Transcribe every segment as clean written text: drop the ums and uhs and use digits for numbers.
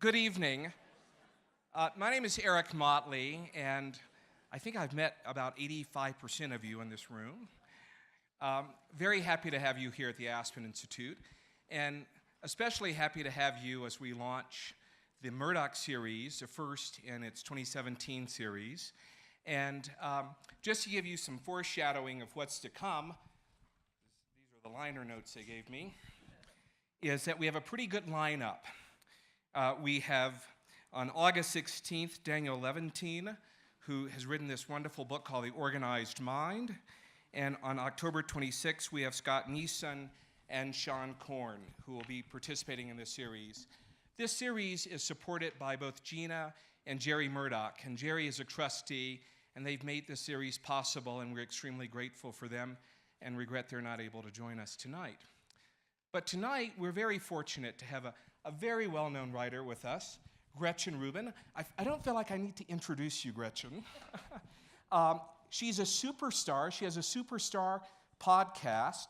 Good evening. My name is Eric Motley, and I think I've met about 85% of you in this room. Very happy to have you here at the Aspen Institute, and especially happy to have you as we launch the Murdoch series, the first in its 2017 series. And just to give you some foreshadowing of what's to come, these are the liner notes they gave me, is that we have a pretty good lineup. We have, on August 16th, Daniel Levantine, who has written this wonderful book called The Organized Mind. And on October 26th, we have Scott Neeson and Sean Korn, who will be participating in this series. This series is supported by both Gina and Jerry Murdoch. And Jerry is a trustee, and they've made this series possible, and we're extremely grateful for them and regret they're not able to join us tonight. But tonight, we're very fortunate to have a very well-known writer with us, Gretchen Rubin. I don't feel like I need to introduce you, Gretchen. She's a superstar. She has a superstar podcast,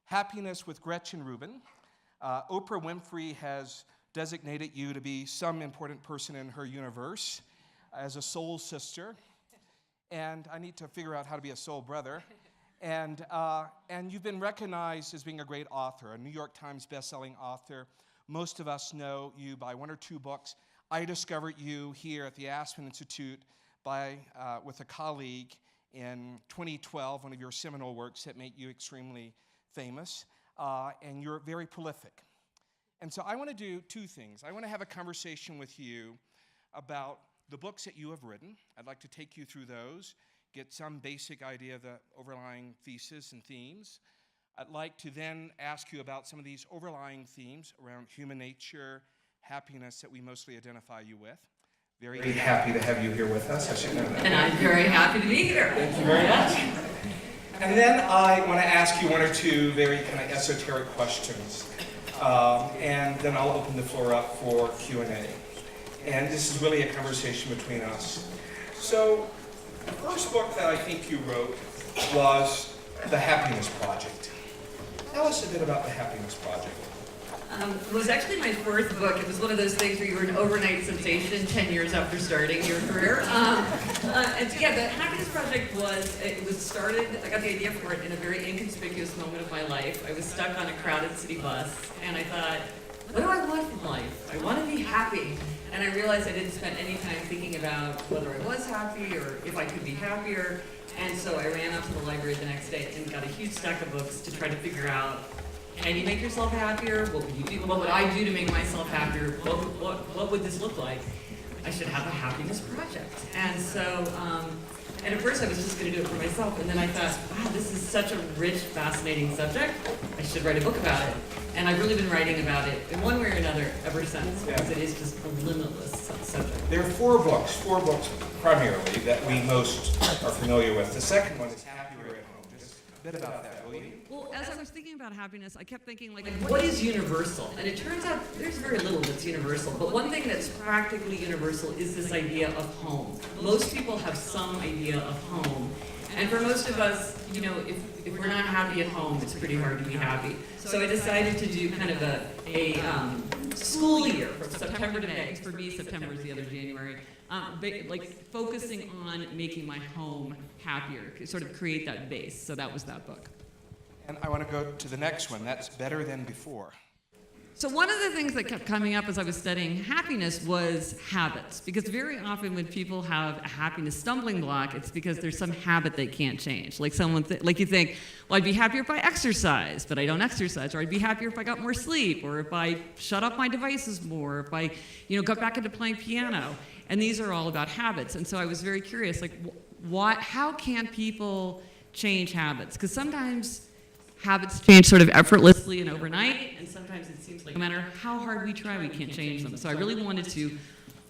Happiness with Gretchen Rubin. Oprah Winfrey has designated you to be some important person in her universe as a soul sister. And I need to figure out how to be a soul brother. And you've been recognized as being a great author, a New York Times bestselling author. Most of us know you by one or two books. I discovered you here at the Aspen Institute with a colleague in 2012, one of your seminal works that made you extremely famous, and you're very prolific. And so I want to do two things. I want to have a conversation with you about the books that you have written. I'd like to take you through those, get some basic idea of the overlying thesis and themes. I'd like to then ask you about some of these overlying themes around human nature, happiness that we mostly identify you with. Very happy to have you here with us. I should know that. And I'm very happy to be here. Thank you very much. And then I want to ask you one or two very kind of esoteric questions. And then I'll open the floor up for Q&A. And this is really a conversation between us. So the first book that I think you wrote was The Happiness Project. Tell us a bit about The Happiness Project. It was actually my fourth book. It was one of those things where you were an overnight sensation 10 years after starting your career. The Happiness Project was started, I got the idea for it in a very inconspicuous moment of my life. I was stuck on a crowded city bus, and I thought, what do I want from life? I want to be happy. And I realized I didn't spend any time thinking about whether I was happy or if I could be happier. And so I ran up to the library the next day and got a huge stack of books to try to figure out, can you make yourself happier? What would you do? What would I do to make myself happier? What would this look like? I should have a happiness project. And so, and at first I was just going to do it for myself. And then I thought, wow, this is such a rich, fascinating subject. I should write a book about it. And I've really been writing about it in one way or another ever since, because it is just a limitless subject. There are four books primarily that we most are familiar with. The second one is Happier at Home. Just a bit about that, will you? Well, as I was thinking about happiness, I kept thinking, what is universal? And it turns out there's very little that's universal. But one thing that's practically universal is this idea of home. Most people have some idea of home. And for most of us, if we're not happy at home, it's pretty hard to be happy. So I decided to do kind of a school year from September to May. For me, September is the other January. Focusing on making my home happier, sort of create that base. So that was that book. And I want to go to the next one. That's Better Than Before. So one of the things that kept coming up as I was studying happiness was habits. Because very often when people have a happiness stumbling block, it's because there's some habit they can't change. Like you think, well, I'd be happier if I exercised, but I don't exercise. Or I'd be happier if I got more sleep. Or if I shut off my devices more. If I, got back into playing piano. And these are all about habits. And so I was very curious, how can people change habits? Because sometimes habits change sort of effortlessly and overnight, and sometimes it seems like no matter how hard we try, we can't change them. So I really wanted to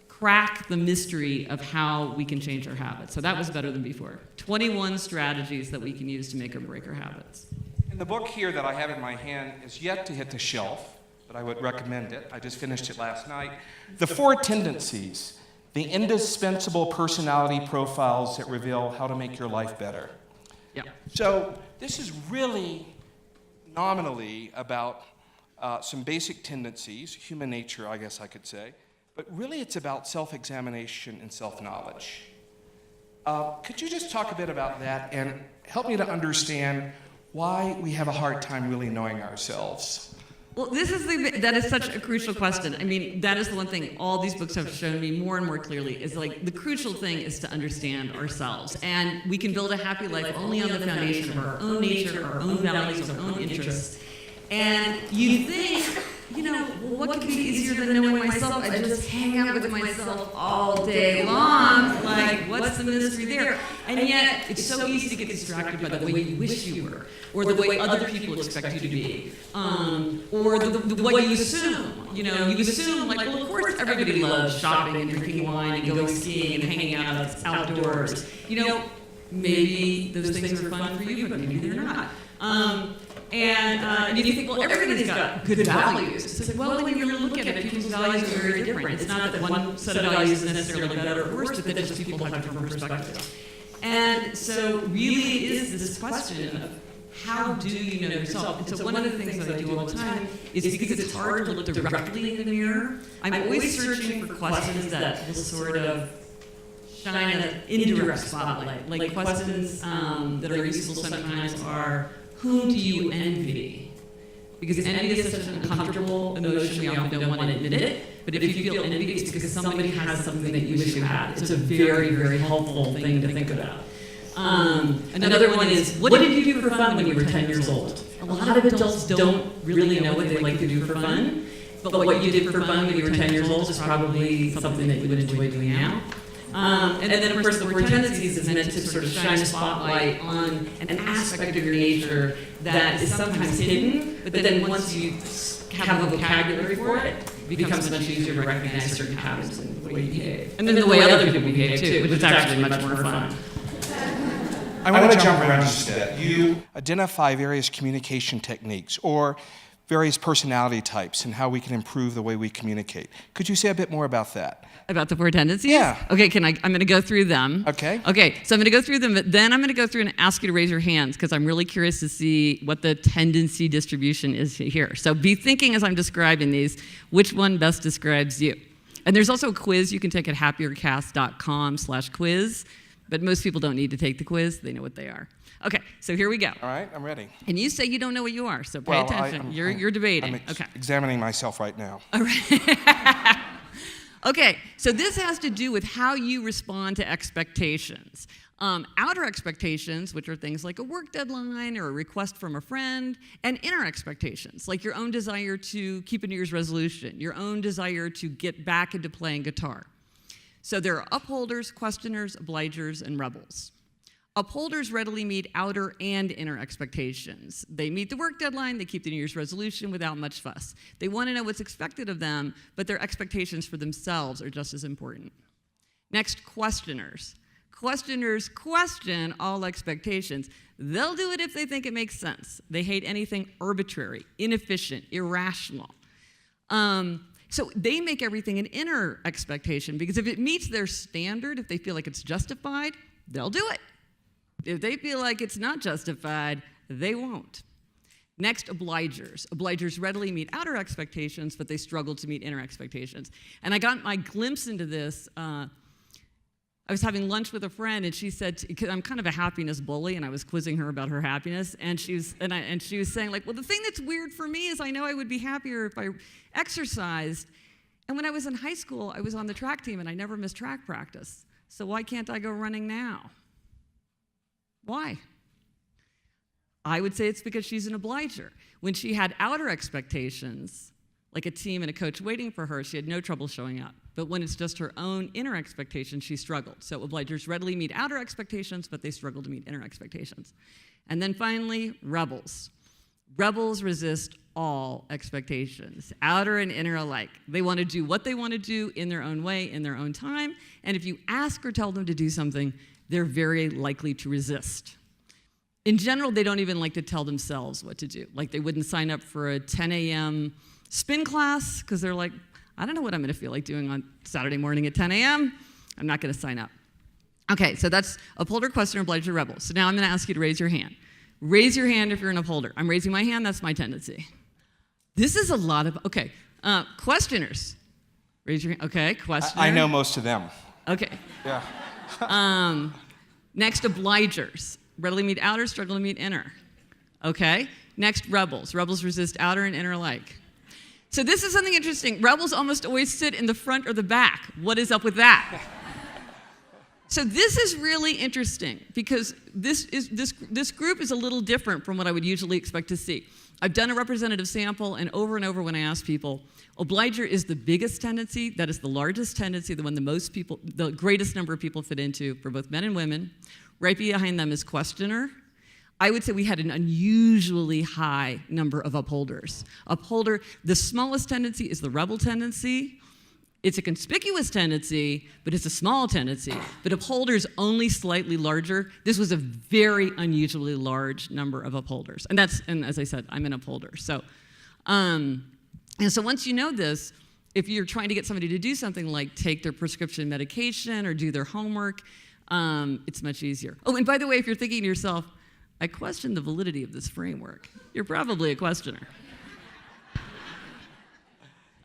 crack the mystery of how we can change our habits. So that was Better Than Before. 21 strategies that we can use to make or break our habits. And the book here that I have in my hand is yet to hit the shelf, but I would recommend it. I just finished it last night. The 4 Tendencies, the indispensable personality profiles that reveal how to make your life better. Yeah. So this is really nominally about some basic tendencies, human nature, I guess I could say, but really it's about self-examination and self-knowledge. Could you just talk a bit about that and help me to understand why we have a hard time really knowing ourselves? Well, that is such a crucial question. I mean, that is the one thing all these books have shown me more and more clearly is like the crucial thing is to understand ourselves. And we can build a happy life only on the foundation of our own nature, our own values, our own interests. And you think, what could be easier than knowing myself? I just hang out with myself all day long. Like, what's the mystery there? And yet, it's so easy to get distracted by the way you wish you were, or the way other people expect you to be, or the way you assume. You assume, like, well, of course everybody loves shopping and drinking wine and going skiing and hanging out outdoors. Maybe those things are fun for you, but maybe they're not. And you think, well, everybody's got good values. It's like, well, when you really look at it, people's values are very different. It's not that one set of values is necessarily better or worse, but that just people have different perspectives. And so really it is this question of how do you know yourself? And so one of the things that I do all the time is because it's hard to look directly in the mirror, I'm always searching for questions that will sort of shine an indirect spotlight. Like questions that are useful sometimes are, whom do you envy? Because envy is such an uncomfortable emotion, we often don't want to admit it. But if you feel envy, it's because somebody has something that you wish you had. It's a very, very helpful thing to think about. Another one is, what did you do for fun when you were 10 years old? A lot of adults don't really know what they like to do for fun. But what you did for fun when you were 10 years old is probably something that you would enjoy doing now. And then, of course, the word tendencies is meant to sort of shine a spotlight on an aspect of your nature that is sometimes hidden, but then once you have a vocabulary for it, it becomes much easier to recognize certain habits in the way you behave. And then the way other people behave, too, which is actually much more fun. I want to jump around just a bit. You identify various communication techniques or various personality types and how we can improve the way we communicate. Could you say a bit more about that? About the four tendencies? Yeah. Okay, I'm going to go through them. Okay. Okay, so I'm going to go through them, but then I'm going to go through and ask you to raise your hands because I'm really curious to see what the tendency distribution is here. So be thinking as I'm describing these, which one best describes you. And there's also a quiz you can take at happiercast.com/quiz, but most people don't need to take the quiz. They know what they are. Okay, so here we go. All right, I'm ready. And you say you don't know what you are, so pay attention. You're debating. I'm examining myself right now. All right. Okay, so this has to do with how you respond to expectations. Outer expectations, which are things like a work deadline or a request from a friend, and inner expectations, like your own desire to keep a New Year's resolution, your own desire to get back into playing guitar. So there are upholders, questioners, obligers, and rebels. Upholders readily meet outer and inner expectations. They meet the work deadline, they keep the New Year's resolution without much fuss. They want to know what's expected of them, but their expectations for themselves are just as important. Next, questioners. Questioners question all expectations. They'll do it if they think it makes sense. They hate anything arbitrary, inefficient, irrational. So they make everything an inner expectation because if it meets their standard, if they feel like it's justified, they'll do it. If they feel like it's not justified, they won't. Next, obligers. Obligers readily meet outer expectations, but they struggle to meet inner expectations. And I got my glimpse into this. I was having lunch with a friend, and she said, because I'm kind of a happiness bully, and I was quizzing her about her happiness, and she was saying, like, well, the thing that's weird for me is I know I would be happier if I exercised. And when I was in high school, I was on the track team, and I never missed track practice. So why can't I go running now? Why? I would say it's because she's an obliger. When she had outer expectations, like a team and a coach waiting for her, she had no trouble showing up. But when it's just her own inner expectations, she struggled. So obligers readily meet outer expectations, but they struggle to meet inner expectations. And then finally, rebels. Rebels resist all expectations, outer and inner alike. They want to do what they want to do in their own way, in their own time. And if you ask or tell them to do something, they're very likely to resist. In general, they don't even like to tell themselves what to do. Like they wouldn't sign up for a 10 a.m. spin class because they're like, I don't know what I'm going to feel like doing on Saturday morning at 10 a.m. I'm not going to sign up. Okay, so that's upholder, questioner, obliger, rebel. So now I'm going to ask you to raise your hand. Raise your hand if you're an upholder. I'm raising my hand. That's my tendency. This is a lot of, okay, questioners. Raise your hand. Okay, questioner. I know most of them. Okay. Yeah. Next, obligers. Readily meet outer, struggle to meet inner. Okay. Next, rebels. Rebels resist outer and inner alike. So this is something interesting. Rebels almost always sit in the front or the back. What is up with that? So this is really interesting because this group is a little different from what I would usually expect to see. I've done a representative sample, and over when I ask people, obliger is the biggest tendency, that is the largest tendency, the one the greatest number of people fit into for both men and women. Right behind them is questioner. I would say we had an unusually high number of upholders. Upholder, the smallest tendency is the rebel tendency. It's a conspicuous tendency, but it's a small tendency. But upholders only slightly larger. This was a very unusually large number of upholders. And as I said, I'm an upholder. So, and so once you know this, if you're trying to get somebody to do something like take their prescription medication or do their homework, it's much easier. Oh, and by the way, if you're thinking to yourself, I question the validity of this framework, you're probably a questioner.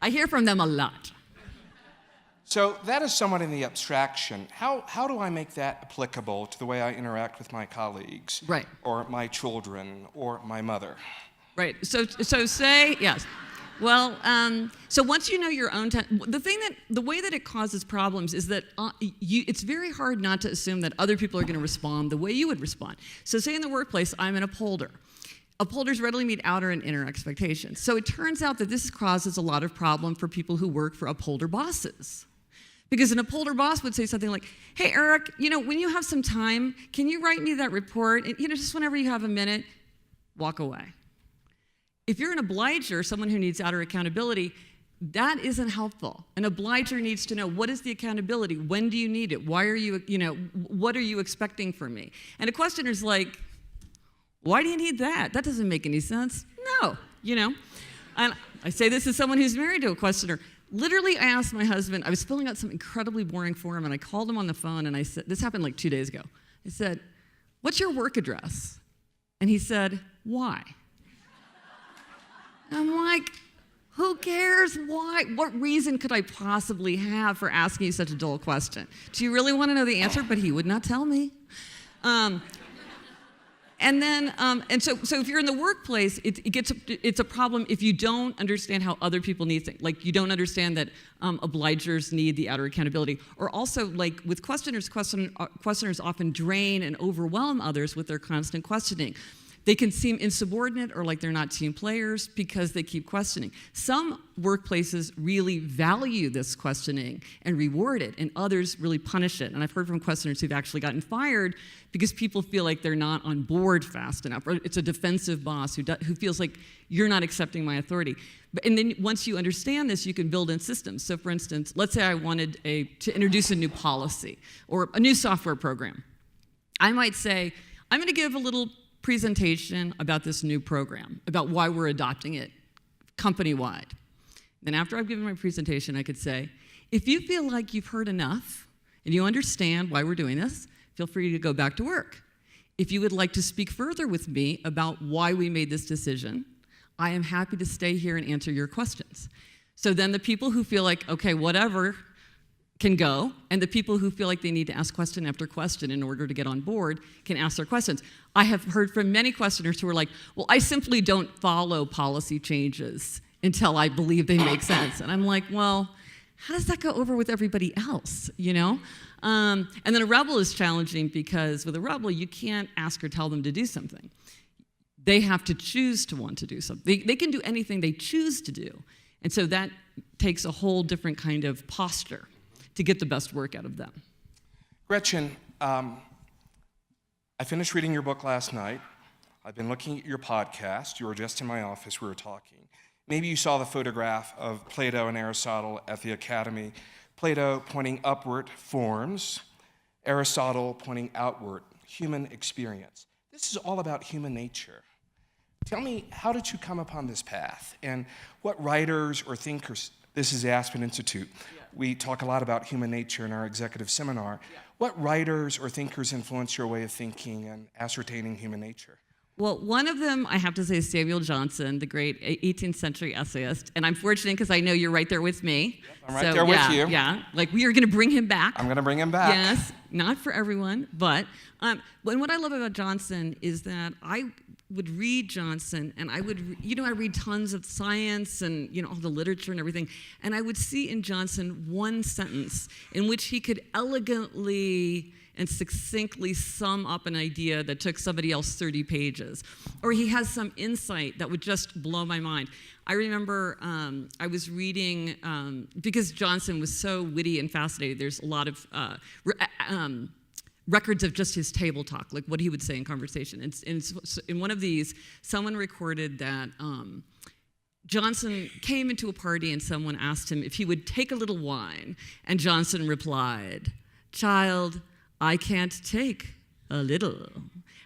I hear from them a lot. So that is somewhat in the abstraction. How do I make that applicable to the way I interact with my colleagues? Right. Or my children, or my mother? Right. So say, yes. Well, so once you know your own, the way that it causes problems is that it's very hard not to assume that other people are going to respond the way you would respond. So say in the workplace, I'm an upholder. Upholders readily meet outer and inner expectations. So it turns out that this causes a lot of problem for people who work for upholder bosses. Because an upholder boss would say something like, hey, Eric, when you have some time, can you write me that report? And, just whenever you have a minute, walk away. If you're an obliger, someone who needs outer accountability, that isn't helpful. An obliger needs to know, what is the accountability? When do you need it? Why are you, what are you expecting from me? And a questioner's like, why do you need that? That doesn't make any sense. No, And I say this as someone who's married to a questioner. Literally, I asked my husband, I was filling out some incredibly boring form, and I called him on the phone, and I said, this happened like 2 days ago. I said, what's your work address? And he said, why? And I'm like, who cares? Why? What reason could I possibly have for asking you such a dull question? Do you really want to know the answer? But he would not tell me. And so if you're in the workplace, it's a problem if you don't understand how other people need things. Like you don't understand that obligers need the outer accountability. Or also, like with questioners often drain and overwhelm others with their constant questioning. They can seem insubordinate or like they're not team players because they keep questioning. Some workplaces really value this questioning and reward it, and others really punish it. And I've heard from questioners who've actually gotten fired because people feel like they're not on board fast enough, or it's a defensive boss who feels like you're not accepting my authority. And then once you understand this, you can build in systems. So for instance, let's say I wanted to introduce a new policy or a new software program. I might say, I'm going to give a little presentation about this new program, about why we're adopting it company-wide. Then after I've given my presentation, I could say, if you feel like you've heard enough and you understand why we're doing this, feel free to go back to work. If you would like to speak further with me about why we made this decision, I am happy to stay here and answer your questions. So then the people who feel like, okay, whatever, can go, and the people who feel like they need to ask question after question in order to get on board can ask their questions. I have heard from many questioners who are like, well, I simply don't follow policy changes until I believe they make sense. And I'm like, well, how does that go over with everybody else, And then a rebel is challenging because with a rebel, you can't ask or tell them to do something. They have to choose to want to do something. They can do anything they choose to do. And so that takes a whole different kind of posture to get the best work out of them. Gretchen, I finished reading your book last night. I've been looking at your podcast. You were just in my office, we were talking. Maybe you saw the photograph of Plato and Aristotle at the Academy. Plato pointing upward, forms. Aristotle pointing outward, human experience. This is all about human nature. Tell me, how did you come upon this path? And what writers or thinkers, this is the Aspen Institute. Yeah. We talk a lot about human nature in our executive seminar. Yeah. What writers or thinkers influence your way of thinking and ascertaining human nature? Well, one of them, I have to say, is Samuel Johnson, the great 18th century essayist. And I'm fortunate because I know you're right there with me. Yep, I'm right there with you. Yeah, like we are going to bring him back. I'm going to bring him back. Yes, not for everyone, but what I love about Johnson is that I would read Johnson, and I read tons of science and, all the literature and everything, and I would see in Johnson one sentence in which he could elegantly and succinctly sum up an idea that took somebody else 30 pages. Or he has some insight that would just blow my mind. I remember I was reading, because Johnson was so witty and fascinating, there's a lot of records of just his table talk, like what he would say in conversation. And in one of these, someone recorded that Johnson came into a party and someone asked him if he would take a little wine. And Johnson replied, "Child, I can't take a little.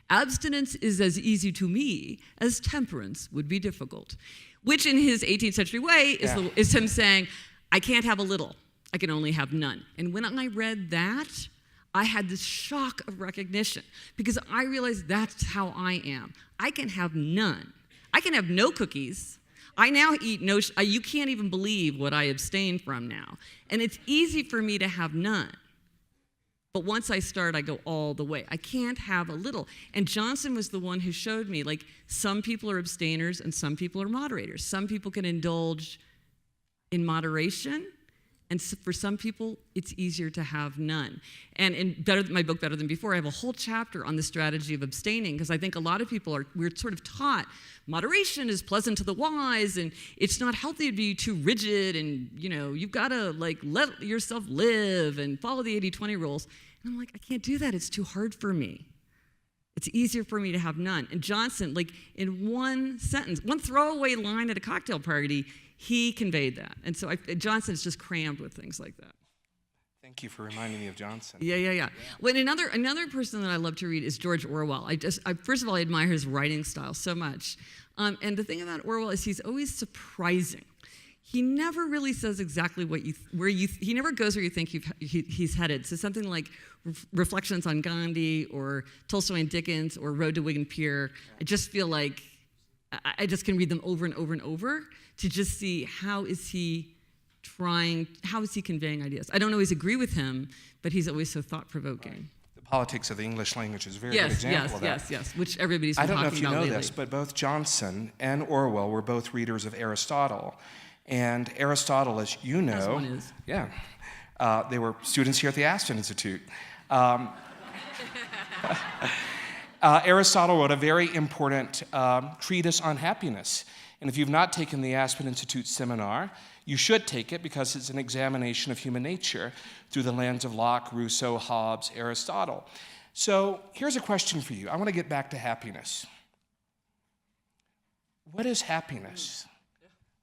Abstinence is as easy to me as temperance would be difficult." Which in his 18th century way is him saying, I can't have a little, I can only have none. And when I read that, I had this shock of recognition because I realized that's how I am. I can have none. I can have no cookies. I now eat no, you can't even believe what I abstain from now. And it's easy for me to have none. But once I start, I go all the way. I can't have a little. And Johnson was the one who showed me, like, some people are abstainers and some people are moderators. Some people can indulge in moderation, and for some people, it's easier to have none. And in my book, Better Than Before, I have a whole chapter on the strategy of abstaining, because I think a lot of people we're sort of taught moderation is pleasant to the wise, and it's not healthy to be too rigid, and you've got to let yourself live and follow the 80-20 rules. And I'm like, I can't do that. It's too hard for me. It's easier for me to have none. And Johnson, in one sentence, one throwaway line at a cocktail party, he conveyed that. And so Johnson's just crammed with things like that. Thank you for reminding me of Johnson. Yeah. Well, another person that I love to read is George Orwell. First of all, I admire his writing style so much. And the thing about Orwell is he's always surprising. He never really says exactly he never goes where you think he's headed. So something like Reflections on Gandhi or Tolstoy and Dickens or Road to Wigan Pier, I just feel like I just can read them over and over and over to just see how is he conveying ideas. I don't always agree with him, but he's always so thought-provoking. Right. The politics of the English language is a very good example of that. Yes, which everybody's been talking about lately. I don't know if you know this, but both Johnson and Orwell were both readers of Aristotle. And Aristotle, as you know, as one is. They were students here at the Aspen Institute. Aristotle wrote a very important treatise on happiness. And if you've not taken the Aspen Institute seminar, you should take it because it's an examination of human nature through the lens of Locke, Rousseau, Hobbes, Aristotle. So here's a question for you. I want to get back to happiness. What is happiness?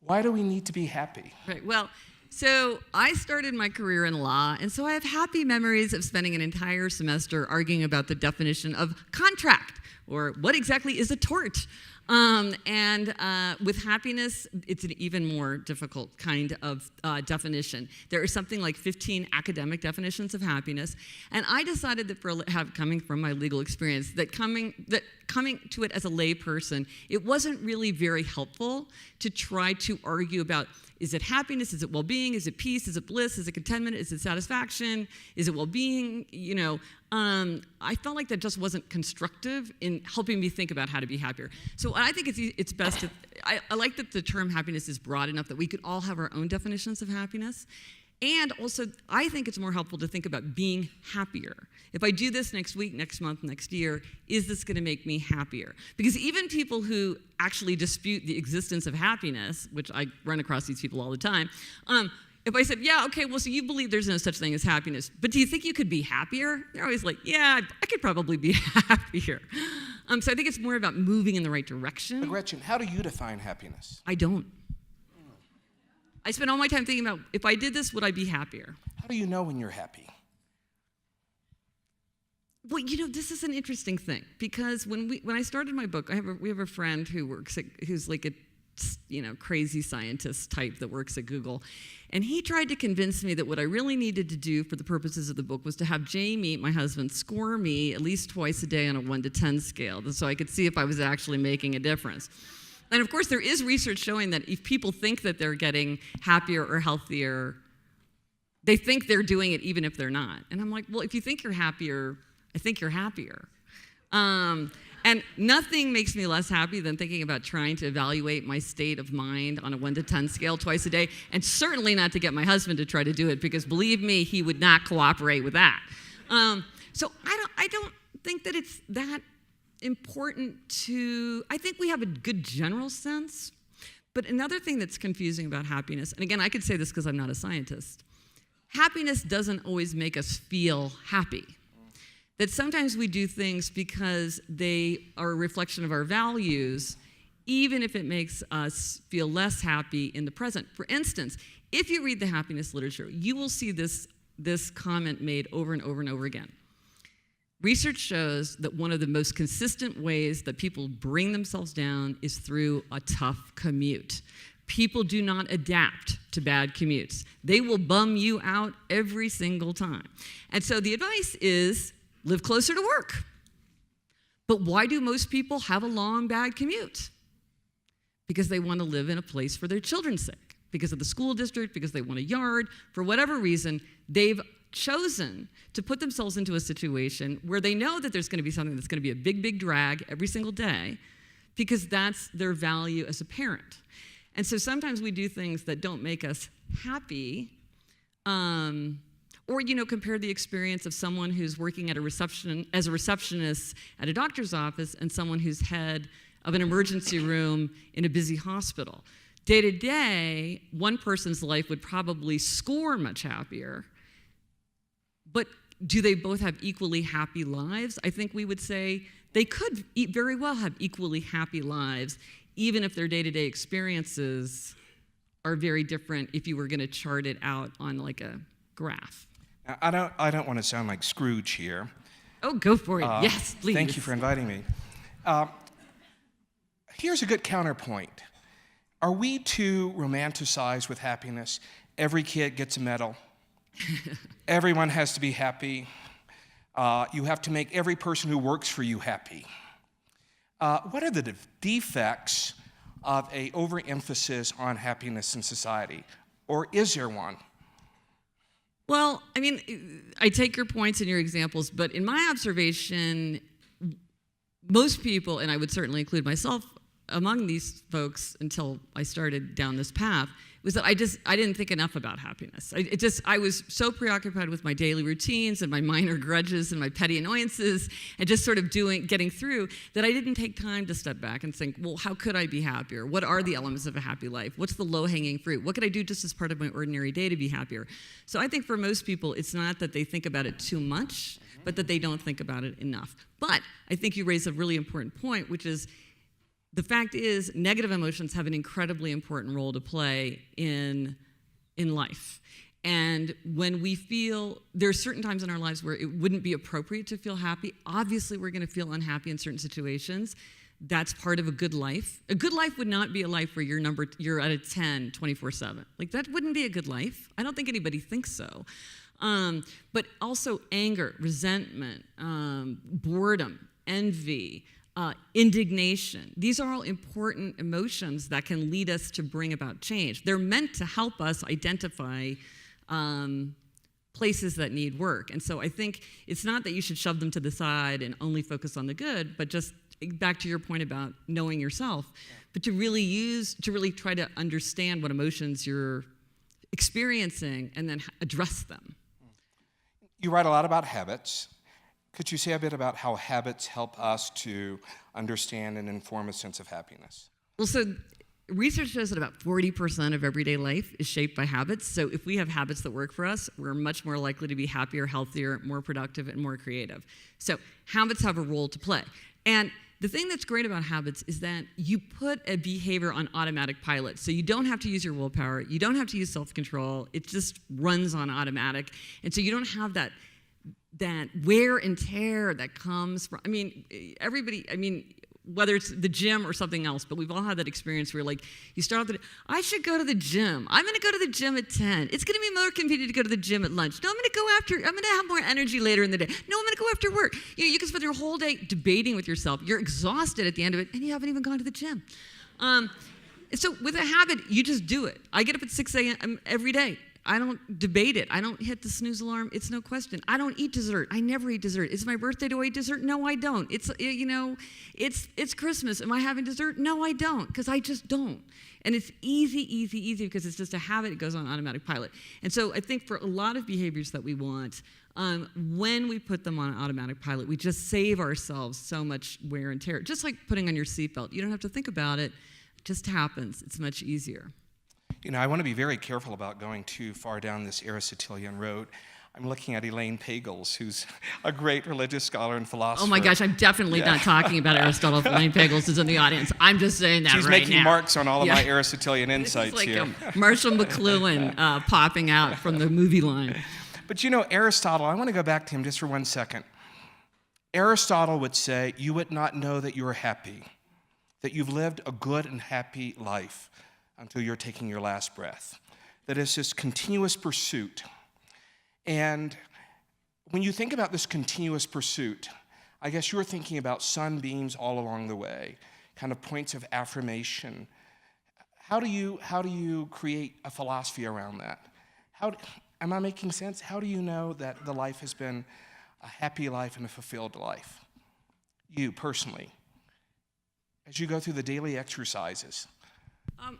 Why do we need to be happy? Right. Well, so I started my career in law, and so I have happy memories of spending an entire semester arguing about the definition of contract, or what exactly is a tort. With happiness, it's an even more difficult kind of definition. There are something like 15 academic definitions of happiness, and I decided that coming from my legal experience, that coming to it as a lay person, it wasn't really very helpful to try to argue about, is it happiness, is it well-being, is it peace, is it bliss, is it contentment, is it satisfaction, is it well-being, I felt like that just wasn't constructive in helping me think about how to be happier. So I think it's best to, I like that the term happiness is broad enough that we could all have our own definitions of happiness. And also, I think it's more helpful to think about being happier. If I do this next week, next month, next year, is this going to make me happier? Because even people who actually dispute the existence of happiness, which I run across these people all the time, if I said, yeah, okay, well, so you believe there's no such thing as happiness, but do you think you could be happier? They're always like, yeah, I could probably be happier. So I think it's more about moving in the right direction. But Gretchen, how do you define happiness? I don't. I spend all my time thinking about, if I did this, would I be happier? How do you know when you're happy? Well, this is an interesting thing, because when I started my book, we have a friend who's like a crazy scientist type that works at Google. And he tried to convince me that what I really needed to do for the purposes of the book was to have Jamie, my husband, score me at least twice a day on a 1 to 10 scale so I could see if I was actually making a difference. And of course, there is research showing that if people think that they're getting happier or healthier, they think they're doing it even if they're not. And I'm like, well, if you think you're happier, I think you're happier. And nothing makes me less happy than thinking about trying to evaluate my state of mind on a 1 to 10 scale twice a day, and certainly not to get my husband to try to do it, because believe me, he would not cooperate with that. So I don't think that it's that important I think we have a good general sense, but another thing that's confusing about happiness, and again, I could say this because I'm not a scientist, happiness doesn't always make us feel happy. That sometimes we do things because they are a reflection of our values, even if it makes us feel less happy in the present. For instance, if you read the happiness literature, you will see this comment made over and over and over again. Research shows that one of the most consistent ways that people bring themselves down is through a tough commute. People do not adapt to bad commutes. They will bum you out every single time. And so the advice is, live closer to work. But why do most people have a long, bad commute? Because they want to live in a place for their children's sake, because of the school district, because they want a yard. For whatever reason, they've chosen to put themselves into a situation where they know that there's going to be something that's going to be a big, big drag every single day, because that's their value as a parent. And so sometimes we do things that don't make us happy, or, compare the experience of someone who's working as a receptionist at a doctor's office and someone who's head of an emergency room in a busy hospital. Day to day, one person's life would probably score much happier, but do they both have equally happy lives? I think we would say they could very well have equally happy lives, even if their day-to-day experiences are very different if you were going to chart it out on like a graph. Now, I don't want to sound like Scrooge here. Oh, go for it. Yes, please. Thank you for inviting me. Here's a good counterpoint. Are we too romanticized with happiness? Every kid gets a medal. Everyone has to be happy. You have to make every person who works for you happy. What are the defects of an overemphasis on happiness in society? Or is there one? Well, I mean, I take your points and your examples, but in my observation, most people, and I would certainly include myself among these folks until I started down this path, was that I didn't think enough about happiness. I was so preoccupied with my daily routines and my minor grudges and my petty annoyances and just sort of getting through that I didn't take time to step back and think, well, how could I be happier? What are the elements of a happy life? What's the low-hanging fruit? What could I do just as part of my ordinary day to be happier? So I think for most people, it's not that they think about it too much, but that they don't think about it enough. But I think you raise a really important point, which is, the fact is, negative emotions have an incredibly important role to play in life. And when we feel, there are certain times in our lives where it wouldn't be appropriate to feel happy. Obviously, we're going to feel unhappy in certain situations. That's part of a good life. A good life would not be a life where you're at a 10 24/7. Like, that wouldn't be a good life. I don't think anybody thinks so. But also anger, resentment, boredom, envy, indignation. These are all important emotions that can lead us to bring about change. They're meant to help us identify places that need work. And so I think it's not that you should shove them to the side and only focus on the good, but just back to your point about knowing yourself, but to really try to understand what emotions you're experiencing and then address them. You write a lot about habits. Could you say a bit about how habits help us to understand and inform a sense of happiness? Well, so research shows that about 40% of everyday life is shaped by habits. So if we have habits that work for us, we're much more likely to be happier, healthier, more productive, and more creative. So habits have a role to play. And the thing that's great about habits is that you put a behavior on automatic pilot. So you don't have to use your willpower. You don't have to use self-control. It just runs on automatic. And so you don't have that wear and tear that comes from, whether it's the gym or something else, but we've all had that experience where like you start off the day, I should go to the gym. I'm going to go to the gym at 10. It's going to be more convenient to go to the gym at lunch. No, I'm going to have more energy later in the day. No, I'm going to go after work. You can spend your whole day debating with yourself. You're exhausted at the end of it, and you haven't even gone to the gym. So with a habit, you just do it. I get up at 6 a.m. every day. I don't debate it. I don't hit the snooze alarm. It's no question. I don't eat dessert. I never eat dessert. Is it my birthday? Do I eat dessert? No, I don't. It's Christmas. Am I having dessert? No, I don't, because I just don't. And it's easy because it's just a habit. It goes on automatic pilot. And so I think for a lot of behaviors that we want, when we put them on automatic pilot, we just save ourselves so much wear and tear. Just like putting on your seatbelt. You don't have to think about it. It just happens. It's much easier. I want to be very careful about going too far down this Aristotelian road. I'm looking at Elaine Pagels, who's a great religious scholar and philosopher. Oh my gosh, I'm definitely not talking about Aristotle if Elaine Pagels is in the audience. I'm just saying that She's right now. She's making marks on all of my Aristotelian insights this is like here. Marshall McLuhan popping out from the movie line. But Aristotle, I want to go back to him just for 1 second. Aristotle would say, you would not know that you are happy, that you've lived a good and happy life until you're taking your last breath. That is this continuous pursuit. And when you think about this continuous pursuit, I guess you're thinking about sunbeams all along the way, kind of points of affirmation. How do you create a philosophy around that? Am I making sense? How do you know that the life has been a happy life and a fulfilled life? You personally, as you go through the daily exercises. I'm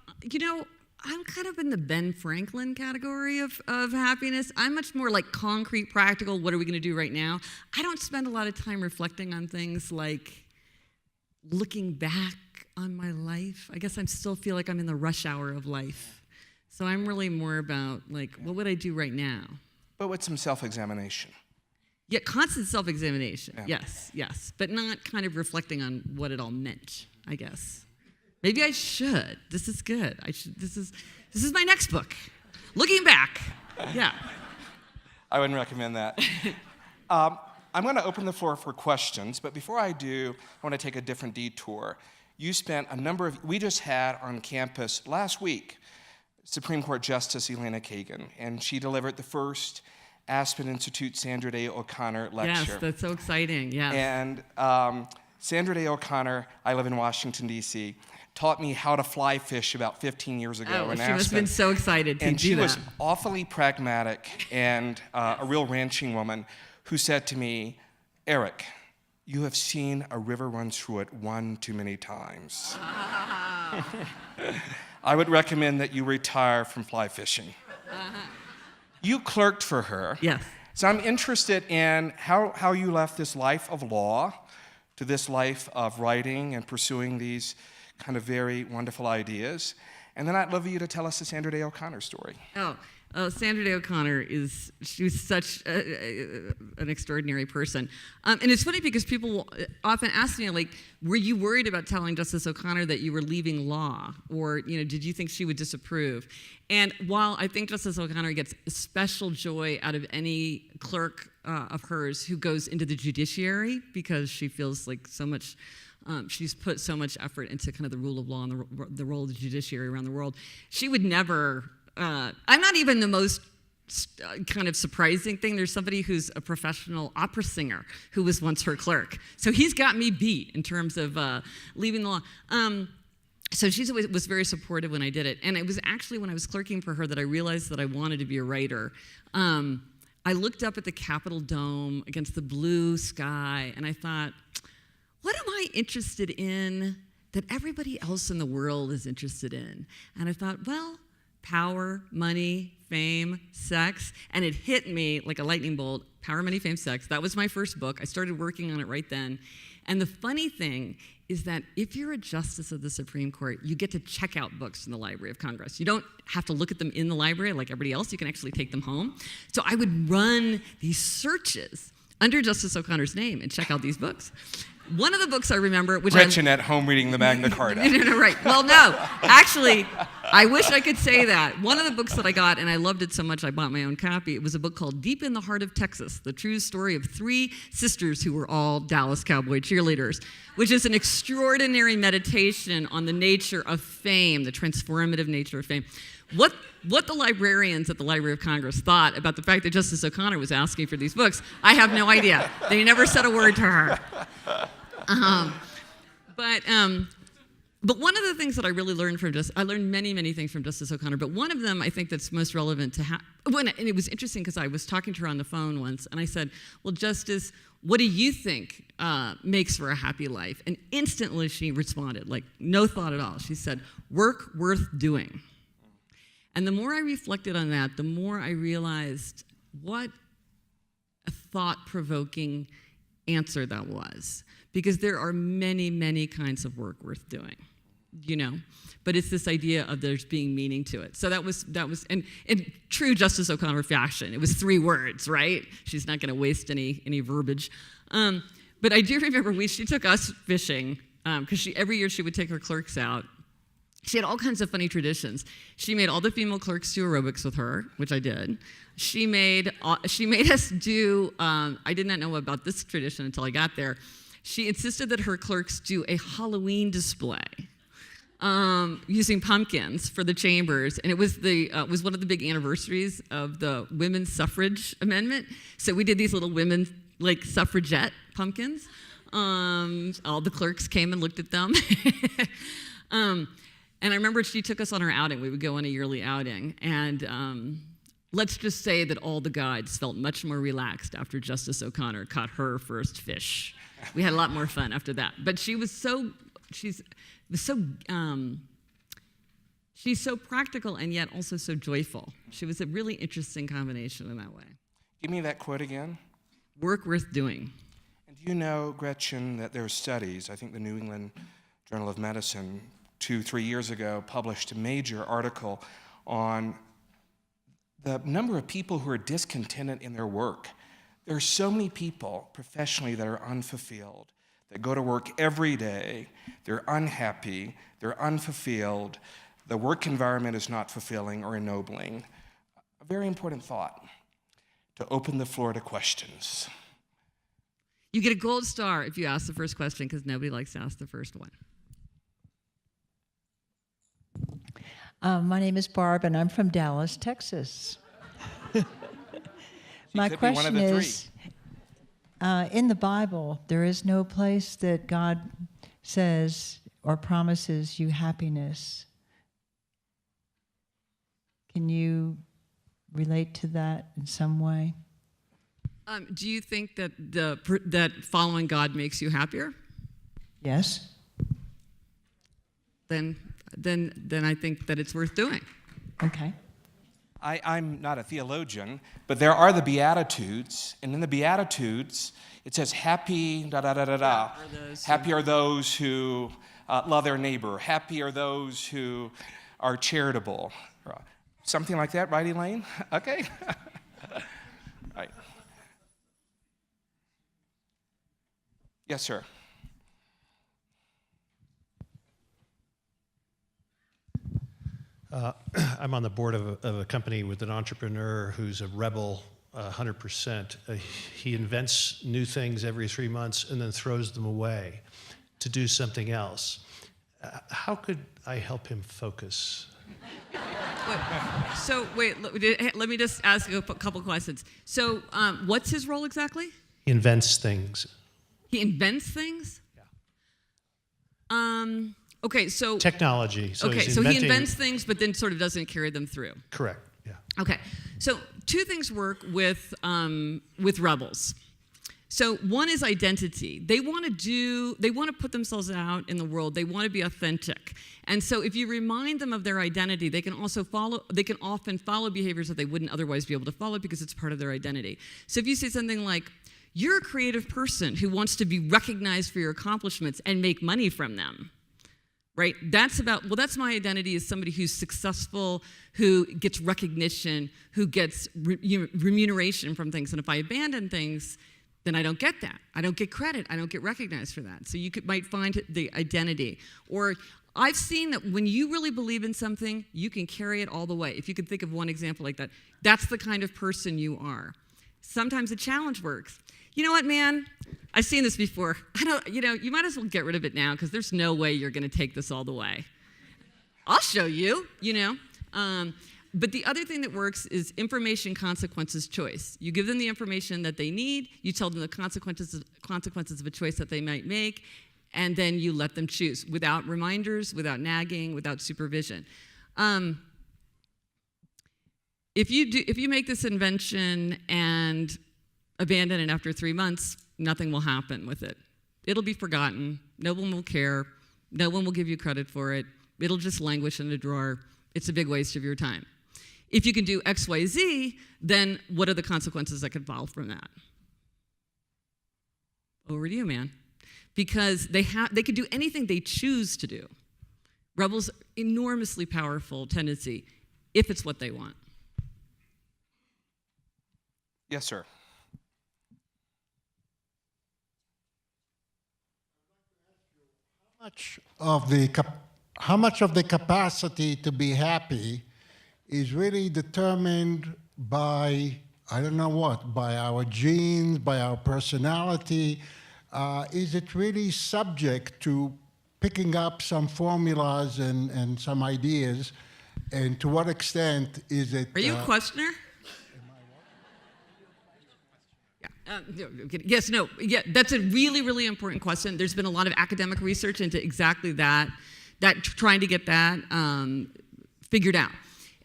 kind of in the Ben Franklin category of happiness. I'm much more like concrete, practical, what are we going to do right now? I don't spend a lot of time reflecting on things like looking back on my life. I guess I still feel like I'm in the rush hour of life. So I'm really more about like, what would I do right now? But with some self-examination. Yeah, constant self-examination, Yeah. yes. But not kind of reflecting on what it all meant, I guess. Maybe I should. This is good. This is my next book. Looking back. Yeah. I wouldn't recommend that. I'm going to open the floor for questions, but before I do, I want to take a different detour. You spent we just had on campus last week, Supreme Court Justice Elena Kagan, and she delivered the first Aspen Institute Sandra Day O'Connor lecture. Yes, that's so exciting, yes. And Sandra Day O'Connor, I live in Washington, D.C., taught me how to fly fish about 15 years ago in Aspen. She must have been so excited to do that. And she was awfully pragmatic and a real ranching woman who said to me, Eric, you have seen a river run through it one too many times. I would recommend that you retire from fly fishing. You clerked for her. Yes. So I'm interested in how you left this life of law to this life of writing and pursuing these kind of very wonderful ideas. And then I'd love you to tell us the Sandra Day O'Connor story. Sandra Day O'Connor she was such an extraordinary person. And it's funny because people often ask me, like, were you worried about telling Justice O'Connor that you were leaving law? Or, did you think she would disapprove? And while I think Justice O'Connor gets special joy out of any clerk of hers who goes into the judiciary because she feels like so much she's put so much effort into kind of the rule of law and the role of the judiciary around the world. She would never, I'm not even the most kind of surprising thing. There's somebody who's a professional opera singer who was once her clerk. So he's got me beat in terms of leaving the law. So she was very supportive when I did it. And it was actually when I was clerking for her that I realized that I wanted to be a writer. I looked up at the Capitol Dome against the blue sky, and I thought, what am I interested in that everybody else in the world is interested in? And I thought, well, power, money, fame, sex. And it hit me like a lightning bolt. Power, Money, Fame, Sex. That was my first book. I started working on it right then. And the funny thing is that if you're a justice of the Supreme Court, you get to check out books in the Library of Congress. You don't have to look at them in the library like everybody else. You can actually take them home. So I would run these searches under Justice O'Connor's name and check out these books. One of the books I remember, which Gretchen at home reading the Magna Carta. No, right. Well, no. Actually, I wish I could say that. One of the books that I got, and I loved it so much I bought my own copy, it was a book called Deep in the Heart of Texas, the true story of 3 sisters who were all Dallas Cowboy cheerleaders, which is an extraordinary meditation on the nature of fame, the transformative nature of fame. What the librarians at the Library of Congress thought about the fact that Justice O'Connor was asking for these books, I have no idea. They never said a word to her. But one of the things that I really learned from I learned many things from Justice O'Connor, but one of them I think that's most relevant to and it was interesting because I was talking to her on the phone once, and I said, well, Justice, what do you think makes for a happy life? And instantly she responded, like no thought at all. She said, work worth doing. And the more I reflected on that, the more I realized what a thought-provoking answer that was. Because there are many kinds of work worth doing, But it's this idea of there's being meaning to it. So that was, and in true Justice O'Connor fashion, it was 3 words, right? She's not going to waste any verbiage. But I do remember she took us fishing because every year she would take her clerks out. She had all kinds of funny traditions. She made all the female clerks do aerobics with her, which I did. She made us do. I did not know about this tradition until I got there. She insisted that her clerks do a Halloween display using pumpkins for the chambers, and it was one of the big anniversaries of the women's suffrage amendment. So we did these little women suffragette pumpkins. All the clerks came and looked at them. And I remember she took us on her outing. We would go on a yearly outing, and let's just say that all the guides felt much more relaxed after Justice O'Connor caught her first fish. We had a lot more fun after that. But she's so practical and yet also so joyful. She was a really interesting combination in that way. Give me that quote again. Work worth doing. And do you know, Gretchen, that there are studies, I think the New England Journal of Medicine 2-3 years ago published a major article on the number of people who are discontented in their work. There are so many people professionally that are unfulfilled, that go to work every day, they're unhappy, they're unfulfilled, the work environment is not fulfilling or ennobling. A very important thought, to open the floor to questions. You get a gold star if you ask the first question, because nobody likes to ask the first one. My name is Barb, and I'm from Dallas, Texas. My question is, in the Bible, there is no place that God says or promises you happiness. Can you relate to that in some way? Do you think that that following God makes you happier? Yes. Then I think that it's worth doing. Okay. I'm not a theologian, but there are the Beatitudes, and in the Beatitudes, it says, happy, da-da-da-da-da. Happy are those who love their neighbor. Happy are those who are charitable. Something like that, right, Elaine? Okay. Right. Yes, sir. I'm on the board of a company with an entrepreneur who's a rebel 100%. He invents new things every 3 months and then throws them away to do something else. How could I help him focus? Let me just ask you a couple questions. So what's his role exactly? He invents things. He invents things? Yeah. Okay, so... Technology. So he invents things, but then sort of doesn't carry them through. Correct, yeah. Okay, so 2 things work with rebels. So one is identity. They want to put themselves out in the world. They want to be authentic. And so if you remind them of their identity, they can often follow behaviors that they wouldn't otherwise be able to follow because it's part of their identity. So if you say something like, you're a creative person who wants to be recognized for your accomplishments and make money from them, right? That's my identity as somebody who's successful, who gets recognition, who gets remuneration from things. And if I abandon things, then I don't get that. I don't get credit. I don't get recognized for that. So you might find the identity. Or I've seen that when you really believe in something, you can carry it all the way. If you could think of one example like that, that's the kind of person you are. Sometimes a challenge works. You know what, man? I've seen this before. You might as well get rid of it now because there's no way you're going to take this all the way. I'll show you, But the other thing that works is information, consequences, choice. You give them the information that they need, you tell them the consequences of a choice that they might make, and then you let them choose without reminders, without nagging, without supervision. If you make this invention and abandon it after 3 months, nothing will happen with it. It'll be forgotten. No one will care. No one will give you credit for it. It'll just languish in a drawer. It's a big waste of your time. If you can do X, Y, Z, then what are the consequences that could follow from that? Over to you, man. Because they could do anything they choose to do. Rebels, enormously powerful tendency, if it's what they want. Yes, sir. How much of the capacity to be happy is really determined by, I don't know what, by our genes, by our personality? Is it really subject to picking up some formulas and some ideas? And to what extent is it... Are you a questioner? Yes, no, yeah, that's a really, really important question. There's been a lot of academic research into exactly that trying to get that figured out.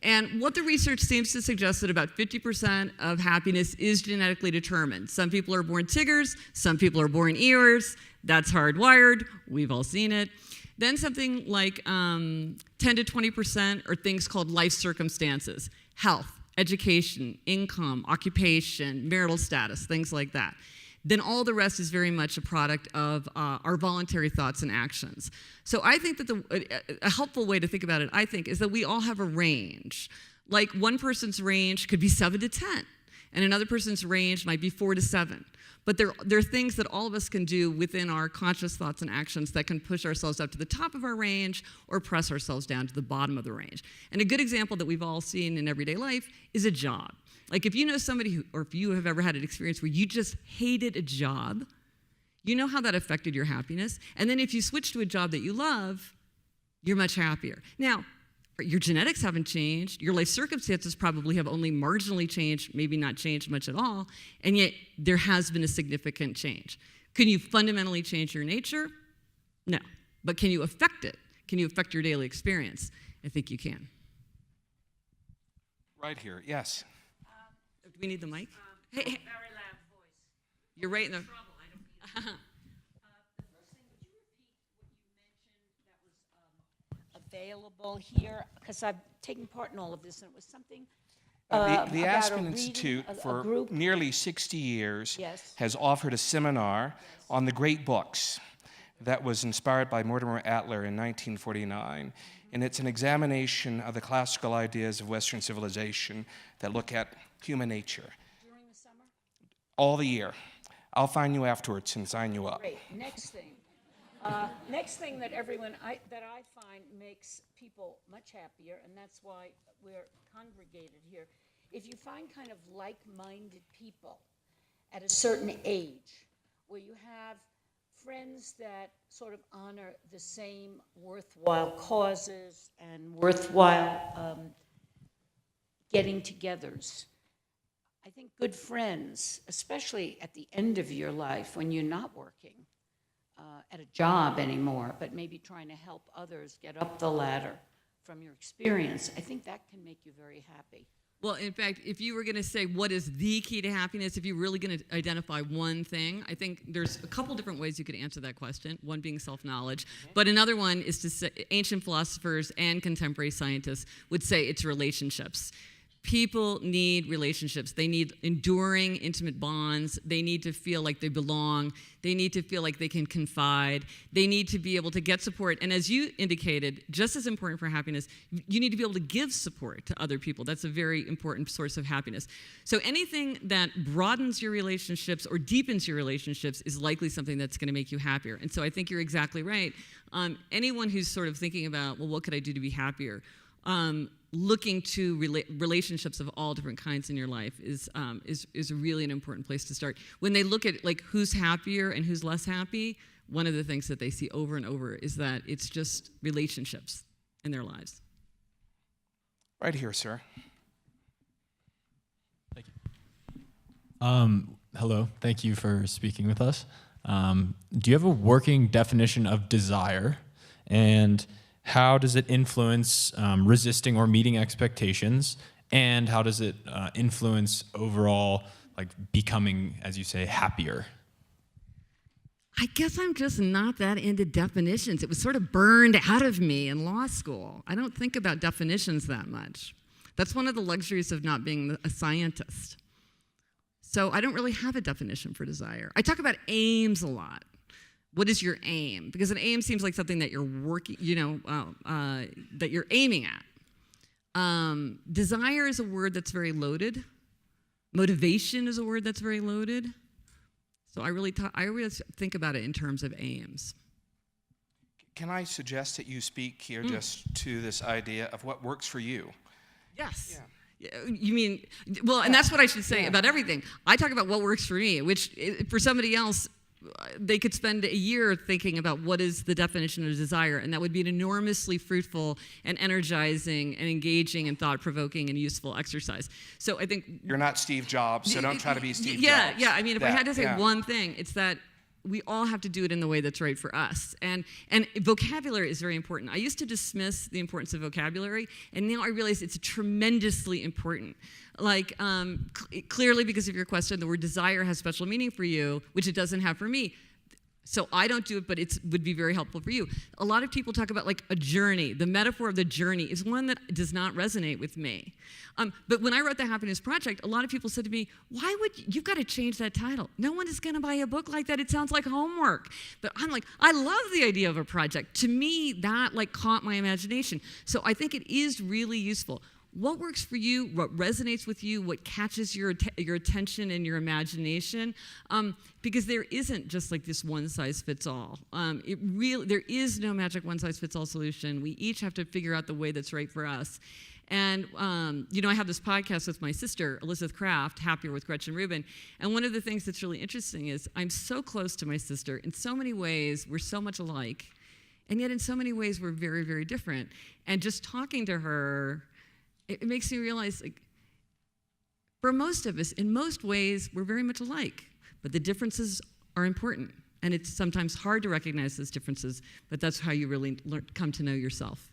And what the research seems to suggest that about 50% of happiness is genetically determined. Some people are born Tiggers, some people are born Eeyores. That's hardwired. We've all seen it. Then something like 10 to 20% are things called life circumstances, health, education, income, occupation, marital status, things like that. Then all the rest is very much a product of our voluntary thoughts and actions. So I think that a helpful way to think about it, I think, is that we all have a range. Like one person's range could be 7 to 10, and another person's range might be 4 to 7. But there are things that all of us can do within our conscious thoughts and actions that can push ourselves up to the top of our range or press ourselves down to the bottom of the range. And a good example that we've all seen in everyday life is a job. Like if you know somebody or if you have ever had an experience where you just hated a job, you know how that affected your happiness. And then if you switch to a job that you love, you're much happier. Now, your genetics haven't changed. Your life circumstances probably have only marginally changed, maybe not changed much at all, and yet there has been a significant change. Can you fundamentally change your nature? No. But can you affect it? Can you affect your daily experience? I think you can. Right here, yes. Do we need the mic? Hey. Very loud voice. You're right in the... Available here, because I've taken part in all of this, and it was something The about Aspen a reading, Institute, a for group. nearly 60 years, Yes. has offered a seminar on the great books that was inspired by Mortimer Adler in 1949. And it's an examination of the classical ideas of Western civilization that look at human nature. During the summer? All the year. I'll find you afterwards and sign you up. Great. Next thing that I find makes people much happier, and that's why we're congregated here. If you find kind of like-minded people at a certain age, where you have friends that sort of honor the same worthwhile causes and worthwhile getting-togethers, I think good friends, especially at the end of your life when you're not working at a job anymore, but maybe trying to help others get up the ladder from your experience, I think that can make you very happy. Well, in fact, if you were going to say what is the key to happiness, if you're really going to identify one thing, I think there's a couple different ways you could answer that question, one being self-knowledge. But another one is to say ancient philosophers and contemporary scientists would say it's relationships. People need relationships. They need enduring, intimate bonds. They need to feel like they belong. They need to feel like they can confide. They need to be able to get support. And as you indicated, just as important for happiness, you need to be able to give support to other people. That's a very important source of happiness. So anything that broadens your relationships or deepens your relationships is likely something that's going to make you happier. And so I think you're exactly right. Anyone who's sort of thinking about, well, what could I do to be happier? Looking to relationships of all different kinds in your life is really an important place to start. When they look at like who's happier and who's less happy, one of the things that they see over and over is that it's just relationships in their lives. Right here, sir. Thank you. Hello, thank you for speaking with us. Do you have a working definition of desire, and how does it influence resisting or meeting expectations, and how does it influence overall, like becoming, as you say, happier? I guess I'm just not that into definitions. It was sort of burned out of me in law school. I don't think about definitions that much. That's one of the luxuries of not being a scientist. So I don't really have a definition for desire. I talk about aims a lot. What is your aim? Because an aim seems like something that you're working, that you're aiming at. Desire is a word that's very loaded. Motivation is a word that's very loaded. So I really think about it in terms of aims. Can I suggest that you speak here just to this idea of what works for you? Yes. Yeah. You mean, well, and that's what I should say about everything. I talk about what works for me, which for somebody else, they could spend a year thinking about what is the definition of desire, and that would be an enormously fruitful and energizing and engaging and thought-provoking and useful exercise. So I think... You're not Steve Jobs, so don't try to be Steve Jobs. Yeah, I mean, if I had to say one thing, it's that we all have to do it in the way that's right for us. And vocabulary is very important. I used to dismiss the importance of vocabulary, and now I realize it's tremendously important. Like, clearly because of your question, the word desire has special meaning for you, which it doesn't have for me. So I don't do it, but it would be very helpful for you. A lot of people talk about like a journey. The metaphor of the journey is one that does not resonate with me. But when I wrote The Happiness Project, a lot of people said to me, why would, you've got to change that title. No one is going to buy a book like that. It sounds like homework. But I'm like, I love the idea of a project. To me, that like caught my imagination. So I think it is really useful. What works for you, what resonates with you, what catches your attention and your imagination, because there isn't just like this one-size-fits-all. There is no magic one-size-fits-all solution. We each have to figure out the way that's right for us. And, I have this podcast with my sister, Elizabeth Kraft, Happier with Gretchen Rubin, and one of the things that's really interesting is I'm so close to my sister. In so many ways, we're so much alike, and yet in so many ways, we're very, very different. And just talking to her, it makes me realize, like, for most of us, in most ways, we're very much alike, but the differences are important, and it's sometimes hard to recognize those differences, but that's how you really come to know yourself.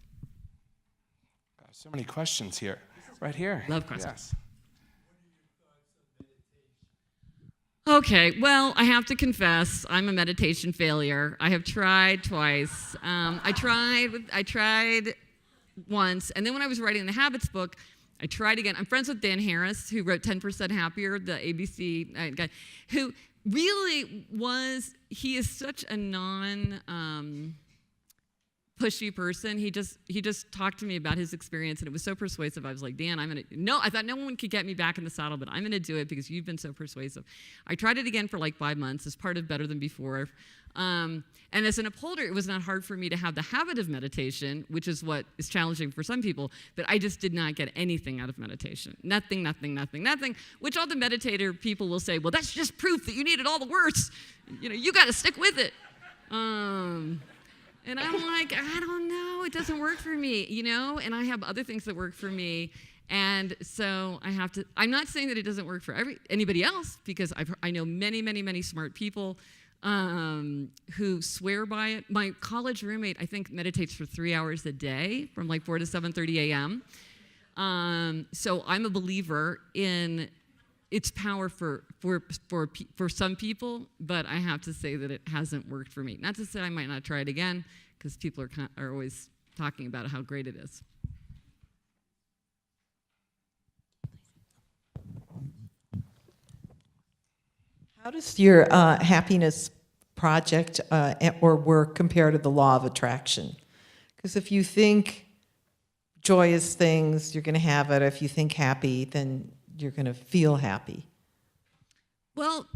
So many questions here. Right here. Love questions. Yes. Okay, well, I have to confess, I'm a meditation failure. I have tried twice. I tried once, and then when I was writing the Habits book, I tried again. I'm friends with Dan Harris, who wrote 10% Happier, the ABC guy, who really he is such a pushy person. He just talked to me about his experience, and it was so persuasive. I was like, Dan, I thought no one could get me back in the saddle, but I'm gonna do it because you've been so persuasive. I tried it again for like 5 months as part of Better Than Before. And as an upholder, it was not hard for me to have the habit of meditation, which is what is challenging for some people, but I just did not get anything out of meditation. Nothing, which all the meditator people will say, well, that's just proof that you need it all the worse. You got to stick with it. And I'm like, I don't know, it doesn't work for me, and I have other things that work for me. And so I'm not saying that it doesn't work for anybody else, because I know many, many, many smart people who swear by it. My college roommate, I think, meditates for 3 hours a day from like 4 to 7:30 a.m. So I'm a believer in its power for some people, but I have to say that it hasn't worked for me. Not to say I might not try it again, because people are always talking about how great it is. How does your happiness project or work compare to the law of attraction? Because if you think joyous things, you're going to have it. If you think happy, then you're going to feel happy. Well,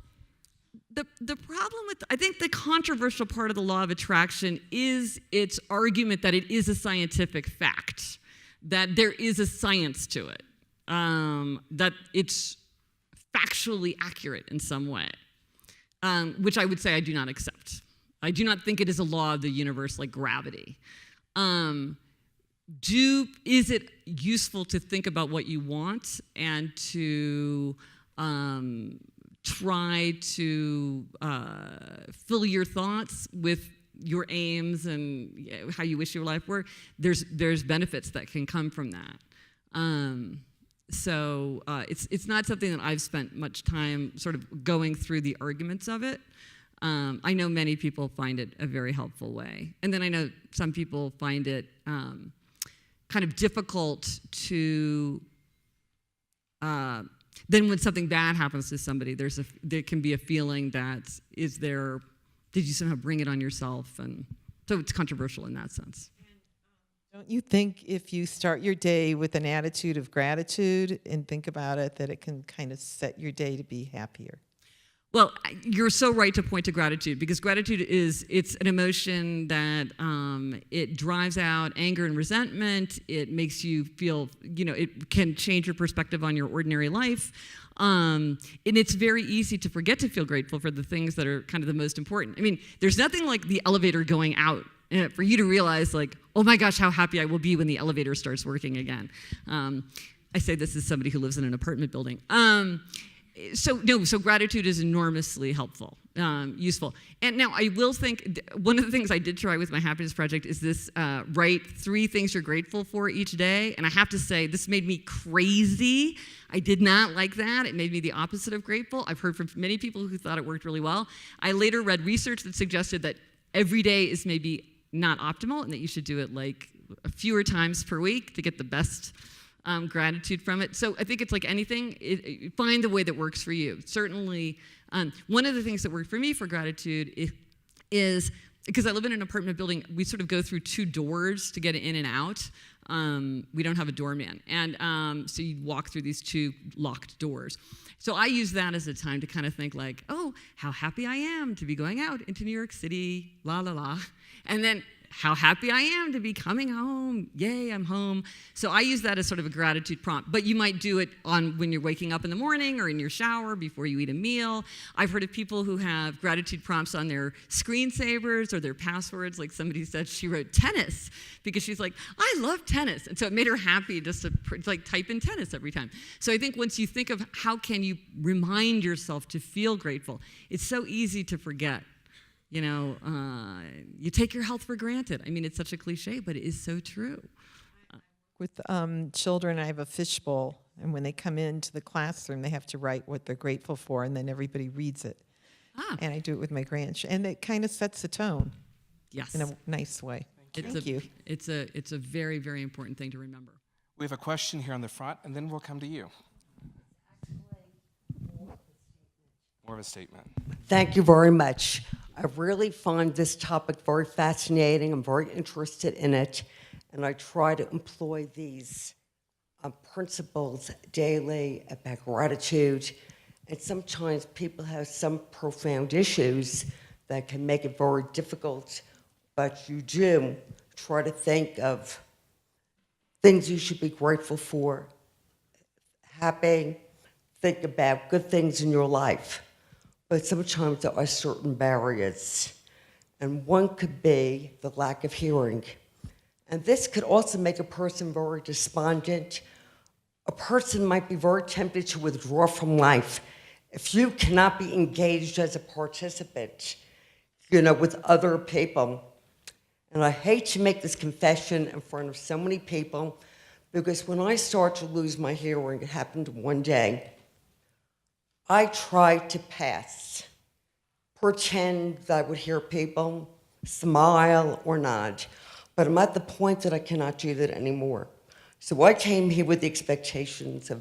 the problem with, I think the controversial part of the law of attraction is its argument that it is a scientific fact, that there is a science to it, that it's factually accurate in some way, which I would say I do not accept. I do not think it is a law of the universe like gravity. Is it useful to think about what you want and to try to fill your thoughts with your aims and how you wish your life were? There's benefits that can come from that. So it's not something that I've spent much time sort of going through the arguments of it. I know many people find it a very helpful way. And then I know some people find it kind of difficult to, then when something bad happens to somebody, there can be a feeling that, did you somehow bring it on yourself? And so it's controversial in that sense. Don't you think if you start your day with an attitude of gratitude and think about it, that it can kind of set your day to be happier? Well, you're so right to point to gratitude, because gratitude it's an emotion that it drives out anger and resentment. It makes you feel, it can change your perspective on your ordinary life. And it's very easy to forget to feel grateful for the things that are kind of the most important. I mean, there's nothing like the elevator going out for you to realize, like, oh my gosh, how happy I will be when the elevator starts working again. I say this as somebody who lives in an apartment building. So gratitude is enormously helpful, useful. And now I will think, one of the things I did try with my happiness project is this, write 3 things you're grateful for each day. And I have to say, this made me crazy. I did not like that. It made me the opposite of grateful. I've heard from many people who thought it worked really well. I later read research that suggested that every day is maybe not optimal and that you should do it like fewer times per week to get the best gratitude from it. So I think it's like anything, find the way that works for you. Certainly, one of the things that worked for me for gratitude is because I live in an apartment building, we sort of go through 2 doors to get in and out. We don't have a doorman. And so you walk through these 2 locked doors. So I use that as a time to kind of think like, oh, how happy I am to be going out into New York City, la, la, la. And then how happy I am to be coming home. Yay, I'm home. So I use that as sort of a gratitude prompt. But you might do it when you're waking up in the morning or in your shower before you eat a meal. I've heard of people who have gratitude prompts on their screensavers or their passwords. Like somebody said she wrote tennis because she's like, I love tennis. And so it made her happy just to like type in tennis every time. So I think once you think of how can you remind yourself to feel grateful, it's so easy to forget. You take your health for granted. I mean, it's such a cliche, but it is so true. With children, I have a fishbowl, and when they come into the classroom, they have to write what they're grateful for, and then everybody reads it. And I do it with my grandchildren, and it kind of sets the tone. Yes, in a nice way. Thank you. It's a very, very important thing to remember. We have a question here on the front, and then we'll come to you. More of a statement. Thank you very much. I really find this topic very fascinating. I'm very interested in it, and I try to employ these principles daily about gratitude. And sometimes people have some profound issues that can make it very difficult, but you do try to think of things you should be grateful for, happy, think about good things in your life. But sometimes there are certain barriers, and one could be the lack of hearing. And this could also make a person very despondent. A person might be very tempted to withdraw from life if you cannot be engaged as a participant, with other people. And I hate to make this confession in front of so many people, because when I started to lose my hearing, it happened one day. I tried to pass, pretend that I would hear people, smile or nod, but I'm at the point that I cannot do that anymore. So I came here with the expectations of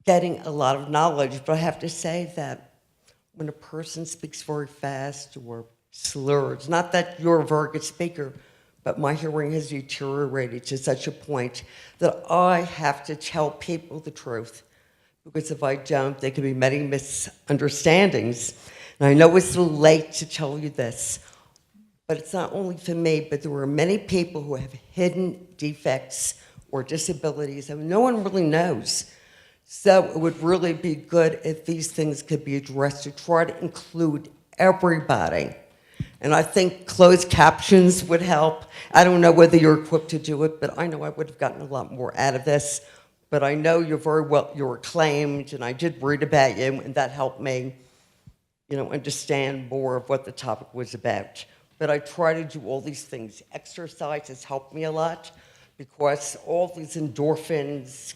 getting a lot of knowledge, but I have to say that when a person speaks very fast or slurs. Not that you're a very good speaker, but my hearing has deteriorated to such a point that I have to tell people the truth. Because if I don't, there could be many misunderstandings. And I know it's a little late to tell you this, but it's not only for me, but there are many people who have hidden defects or disabilities and no one really knows. So it would really be good if these things could be addressed to try to include everybody. And I think closed captions would help. I don't know whether you're equipped to do it, but I know I would have gotten a lot more out of this. But I know you're acclaimed, and I did read about you, and that helped me, understand more of what the topic was about. But I try to do all these things. Exercise has helped me a lot because all these endorphins,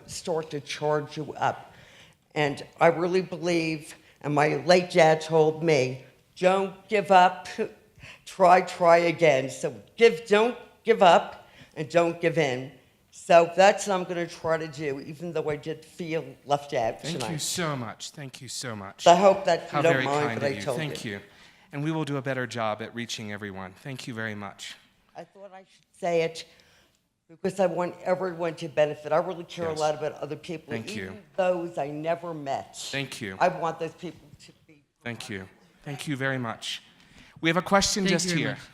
start to charge you up. And I really believe, and my late dad told me, don't give up, try again. So don't give up and don't give in. So that's what I'm going to try to do, even though I did feel left out tonight. Thank you so much. Thank you so much. I hope that you How don't very mind kind what of I you. told Thank you. And we will do a better job at reaching everyone. Thank you very much. I thought I should say it because I want everyone to benefit. I really care Yes. a lot about other people, Thank even you. those I never met. Thank you. I want those people to be. Thank you. Thank you very much. We have a question Thank just you very here. much.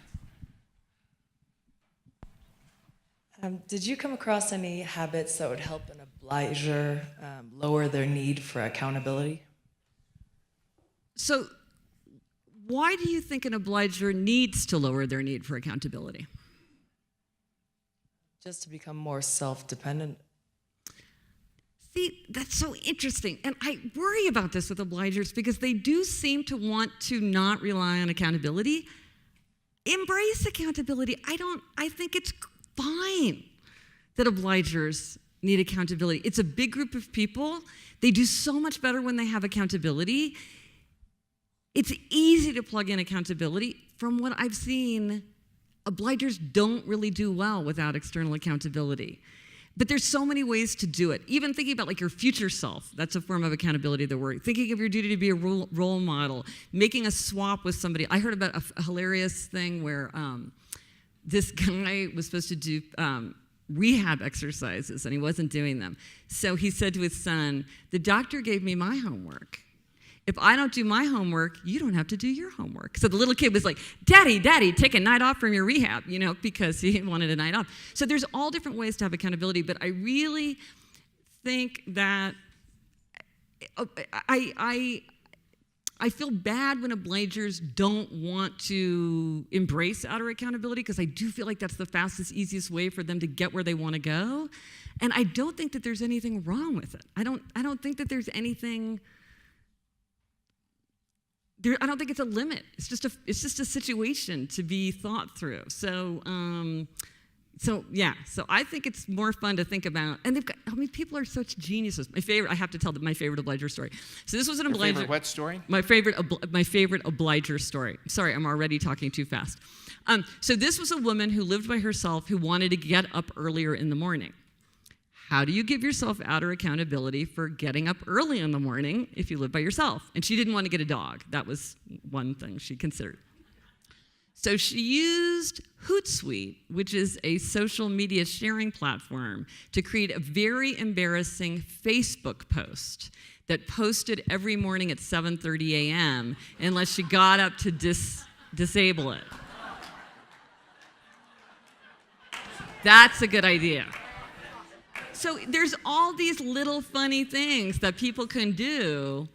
Did you come across any habits that would help an obliger lower their need for accountability? So, why do you think an obliger needs to lower their need for accountability? Just to become more self-dependent? See, that's so interesting. And I worry about this with obligers because they do seem to want to not rely on accountability. Embrace accountability. I think it's fine that obligers need accountability. It's a big group of people. They do so much better when they have accountability. It's easy to plug in accountability. From what I've seen, obligers don't really do well without external accountability. But there's so many ways to do it. Even thinking about like your future self, that's a form of accountability that we're thinking of your duty to be a role model, making a swap with somebody. I heard about a hilarious thing where this guy was supposed to do rehab exercises and he wasn't doing them. So he said to his son, the doctor gave me my homework. If I don't do my homework, you don't have to do your homework. So the little kid was like, Daddy, take a night off from your rehab, because he wanted a night off. So there's all different ways to have accountability, but I really think that I feel bad when obligers don't want to embrace outer accountability because I do feel like that's the fastest, easiest way for them to get where they want to go. And I don't think that there's anything wrong with it. I don't think that there's anything. I don't think it's a limit. It's just a situation to be thought through. So I think it's more fun to think about. And people are such geniuses. I have to tell my favorite obliger story. So this was an obliger. Favorite what story? My favorite obliger story. Sorry, I'm already talking too fast. So this was a woman who lived by herself who wanted to get up earlier in the morning. How do you give yourself outer accountability for getting up early in the morning if you live by yourself? And she didn't want to get a dog. That was one thing she considered. So she used Hootsuite, which is a social media sharing platform, to create a very embarrassing Facebook post that posted every morning at 7:30 a.m. unless she got up to disable it. That's a good idea. So there's all these little funny things that people can do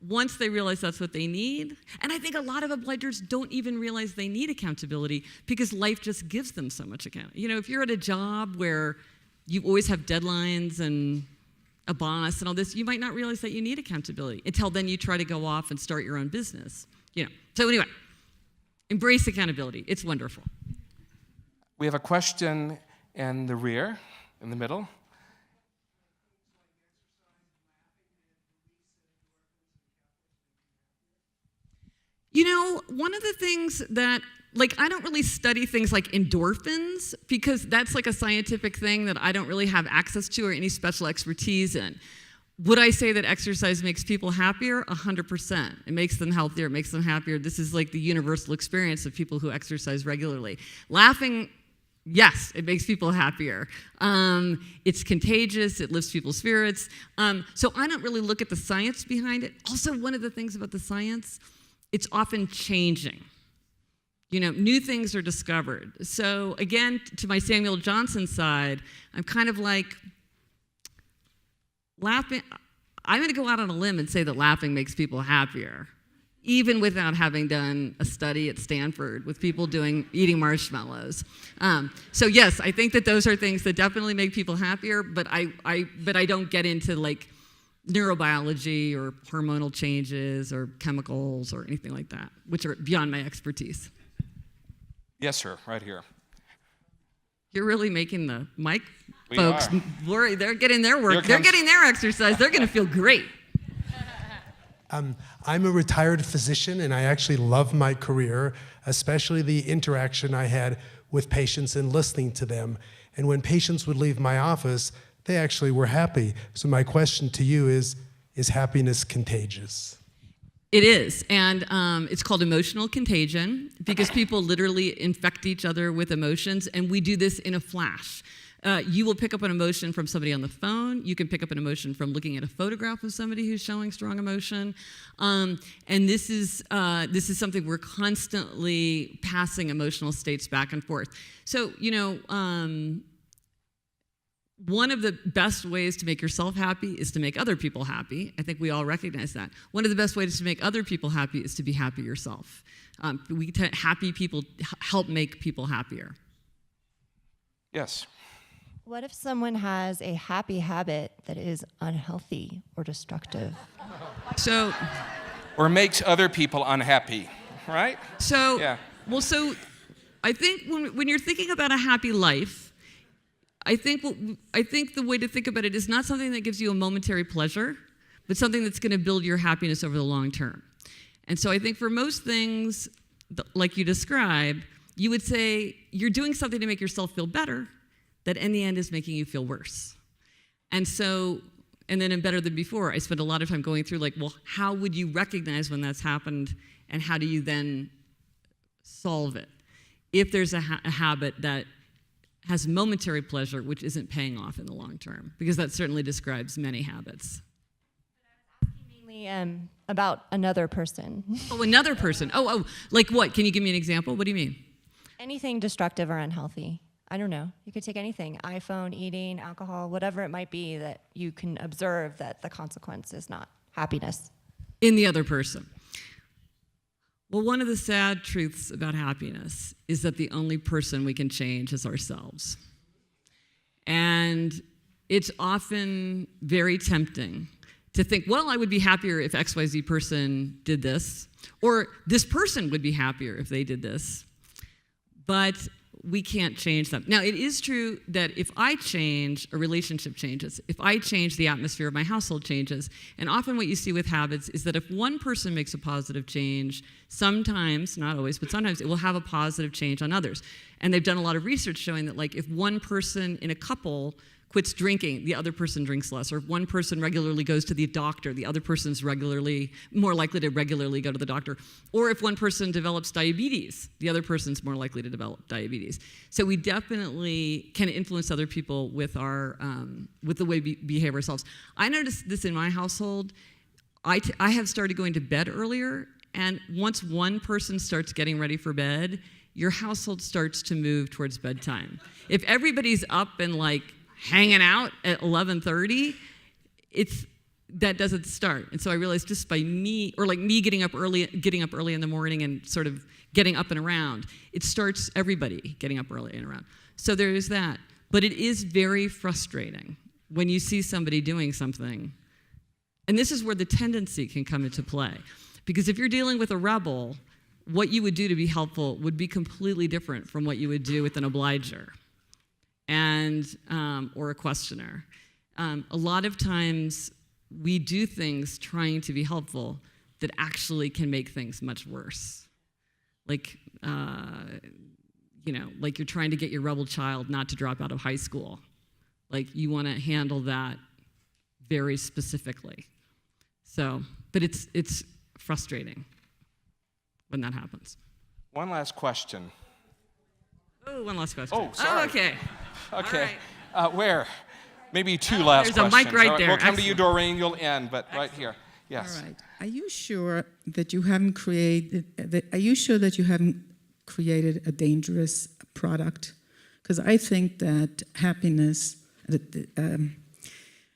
once they realize that's what they need. And I think a lot of obligers don't even realize they need accountability because life just gives them so much accountability. If you're at a job where you always have deadlines and a boss and all this, you might not realize that you need accountability until then you try to go off and start your own business. So anyway, embrace accountability. It's wonderful. We have a question in the rear, in the middle. One of the things that, I don't really study things like endorphins because that's like a scientific thing that I don't really have access to or any special expertise in. Would I say that exercise makes people happier? 100%. It makes them healthier, it makes them happier. This is like the universal experience of people who exercise regularly. Laughing, yes, it makes people happier. It's contagious, it lifts people's spirits. So I don't really look at the science behind it. Also, one of the things about the science, it's often changing. You know, new things are discovered. So again, to my Samuel Johnson side, I'm kind of like, laughing, I'm going to go out on a limb and say that laughing makes people happier, even without having done a study at Stanford with people eating marshmallows. So yes, I think that those are things that definitely make people happier, but I don't get into like neurobiology or hormonal changes or chemicals or anything like that, which are beyond my expertise. Yes, sir, right here. You're really making the mic We folks are. worry. They're getting their Here work. They're comes- getting their exercise. They're going to feel great. I'm a retired physician, and I actually love my career, especially the interaction I had with patients and listening to them. And when patients would leave my office, they actually were happy. So my question to you is happiness contagious? It is, and it's called emotional contagion because people literally infect each other with emotions, and we do this in a flash. You will pick up an emotion from somebody on the phone. You can pick up an emotion from looking at a photograph of somebody who's showing strong emotion, and this is something we're constantly passing emotional states back and forth. So one of the best ways to make yourself happy is to make other people happy. I think we all recognize that. One of the best ways to make other people happy is to be happy yourself. Happy people help make people happier. Yes. What if someone has a happy habit that is unhealthy or destructive? So, Or makes other people unhappy, right? so Yeah. I think when you're thinking about a happy life, I think the way to think about it is not something that gives you a momentary pleasure, but something that's going to build your happiness over the long term. And so I think for most things, like you describe, you would say you're doing something to make yourself feel better that in the end is making you feel worse. And then in Better Than Before, I spent a lot of time going through like, well, how would you recognize when that's happened and how do you then solve it? If there's a habit that has momentary pleasure, which isn't paying off in the long term, because that certainly describes many habits. Mainly about another person. Oh, another person. Oh, like what? Can you give me an example? What do you mean? Anything destructive or unhealthy. I don't know. You could take anything, iPhone, eating, alcohol, whatever it might be that you can observe that the consequence is not happiness. In the other person. Well, one of the sad truths about happiness is that the only person we can change is ourselves. And it's often very tempting to think, well, I would be happier if XYZ person did this, or this person would be happier if they did this. But we can't change them. Now, it is true that if I change, a relationship changes. If I change, the atmosphere of my household changes. And often what you see with habits is that if one person makes a positive change, sometimes, not always, but sometimes it will have a positive change on others. And they've done a lot of research showing that like if one person in a couple quits drinking, the other person drinks less. Or if one person regularly goes to the doctor, the other person's more likely to regularly go to the doctor. Or if one person develops diabetes, the other person's more likely to develop diabetes. So we definitely can influence other people with with the way we behave ourselves. I noticed this in my household. I have started going to bed earlier, and once one person starts getting ready for bed, your household starts to move towards bedtime. If everybody's up and like hanging out at 11:30, that doesn't start. And so I realized just by me getting up early in the morning and sort of getting up and around, it starts everybody getting up early and around. So there is that. But it is very frustrating when you see somebody doing something. And this is where the tendency can come into play. Because if you're dealing with a rebel, what you would do to be helpful would be completely different from what you would do with an obliger or a questioner. A lot of times we do things trying to be helpful that actually can make things much worse. Like, like you're trying to get your rebel child not to drop out of high school. Like you want to handle that very specifically. So, but it's frustrating when that happens. One last question. Oh, one last question. Oh, sorry. Oh, okay. Okay. All right. Where? Maybe two last there's a questions. mic right All there. We'll come to you, Excellent. Doreen. You'll end, but right here. Yes. All right. Are you sure that you haven't created a dangerous product? Because I think that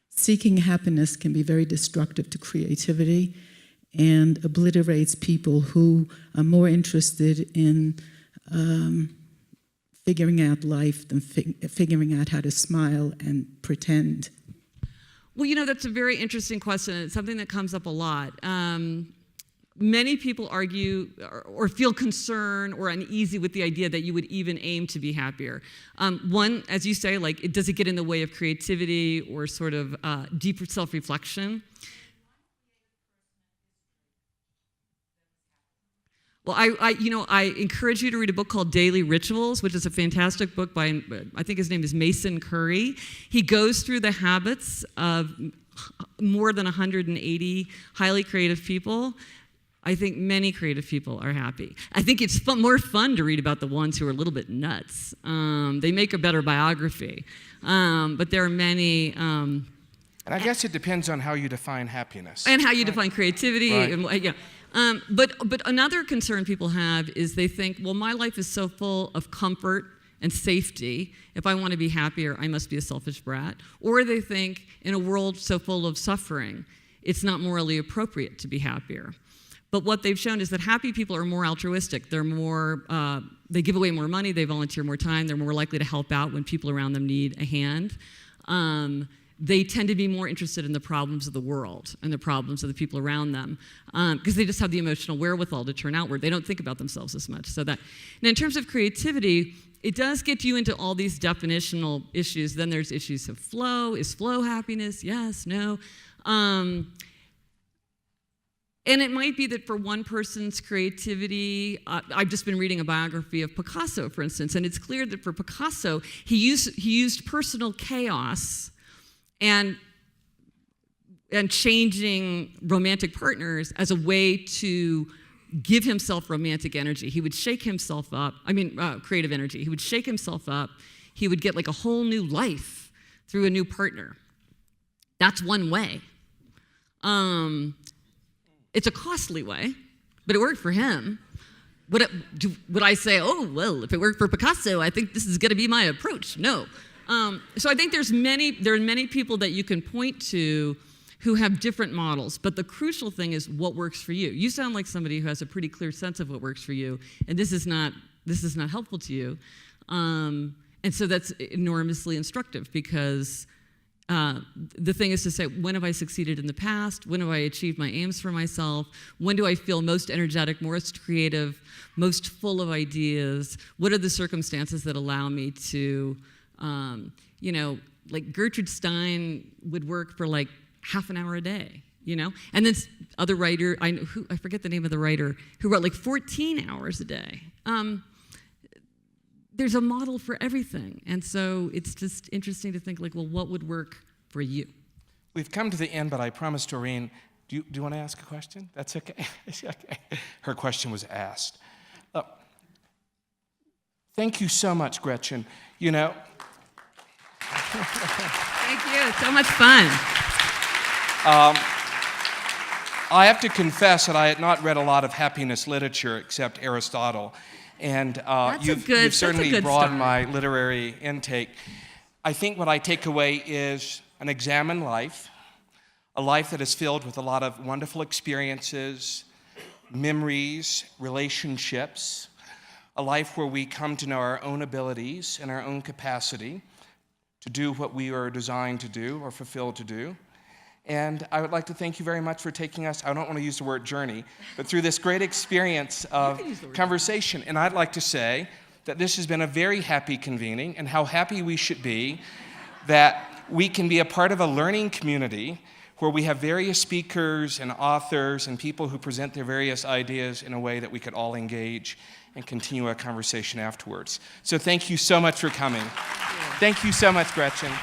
seeking happiness can be very destructive to creativity and obliterates people who are more interested in figuring out life than figuring out how to smile and pretend. Well, that's a very interesting question. It's something that comes up a lot. Many people argue or feel concerned or uneasy with the idea that you would even aim to be happier. One, as you say, does it get in the way of creativity or sort of deeper self-reflection? Well, I encourage you to read a book called Daily Rituals, which is a fantastic book by, I think his name is Mason Curry. He goes through the habits of more than 180 highly creative people. I think many creative people are happy. I think it's more fun to read about the ones who are a little bit nuts. They make a better biography. But there are many... and I guess it depends on how you define happiness. And how you define creativity. Right. And, yeah. But another concern people have is they think, well, my life is so full of comfort and safety. If I want to be happier, I must be a selfish brat. Or they think, in a world so full of suffering, it's not morally appropriate to be happier. But what they've shown is that happy people are more altruistic. They're more, they give away more money, they volunteer more time, they're more likely to help out when people around them need a hand. They tend to be more interested in the problems of the world and the problems of the people around them because they just have the emotional wherewithal to turn outward. They don't think about themselves as much. Now, in terms of creativity, it does get you into all these definitional issues. Then there's issues of flow. Is flow happiness? Yes, no. And it might be that for one person's creativity, I've just been reading a biography of Picasso, for instance, and it's clear that for Picasso, he used personal chaos and changing romantic partners as a way to give himself romantic energy. He would shake himself up, creative energy. He would shake himself up. He would get like a whole new life through a new partner. That's one way. It's a costly way, but it worked for him. Would I say, oh, well, if it worked for Picasso, I think this is going to be my approach? No. So I think there are many people that you can point to who have different models, but the crucial thing is what works for you. You sound like somebody who has a pretty clear sense of what works for you, and this is not helpful to you. And so that's enormously instructive because the thing is to say, when have I succeeded in the past? When have I achieved my aims for myself? When do I feel most energetic, most creative, most full of ideas? What are the circumstances that allow me to, like Gertrude Stein would work for like half an hour a day, And then other writer, I forget the name of the writer, who wrote like 14 hours a day. There's a model for everything. And so it's just interesting to think well, what would work for you? We've come to the end, but I promised Doreen, do you want to ask a question? That's okay. Okay. Her question was asked. Thank you so much, Gretchen. Thank you. So much fun. I have to confess that I had not read a lot of happiness literature except Aristotle. And you've certainly broadened my literary intake. I think what I take away is an examined life, a life that is filled with a lot of wonderful experiences, memories, relationships, a life where we come to know our own abilities and our own capacity to do what we are designed to do or fulfilled to do. And I would like to thank you very much for taking us, I don't want to use the word journey, but through this great experience of conversation. And I'd like to say that this has been a very happy convening, and how happy we should be that we can be a part of a learning community where we have various speakers and authors and people who present their various ideas in a way that we could all engage and continue a conversation afterwards. So thank you so much for coming. Thank you so much, Gretchen.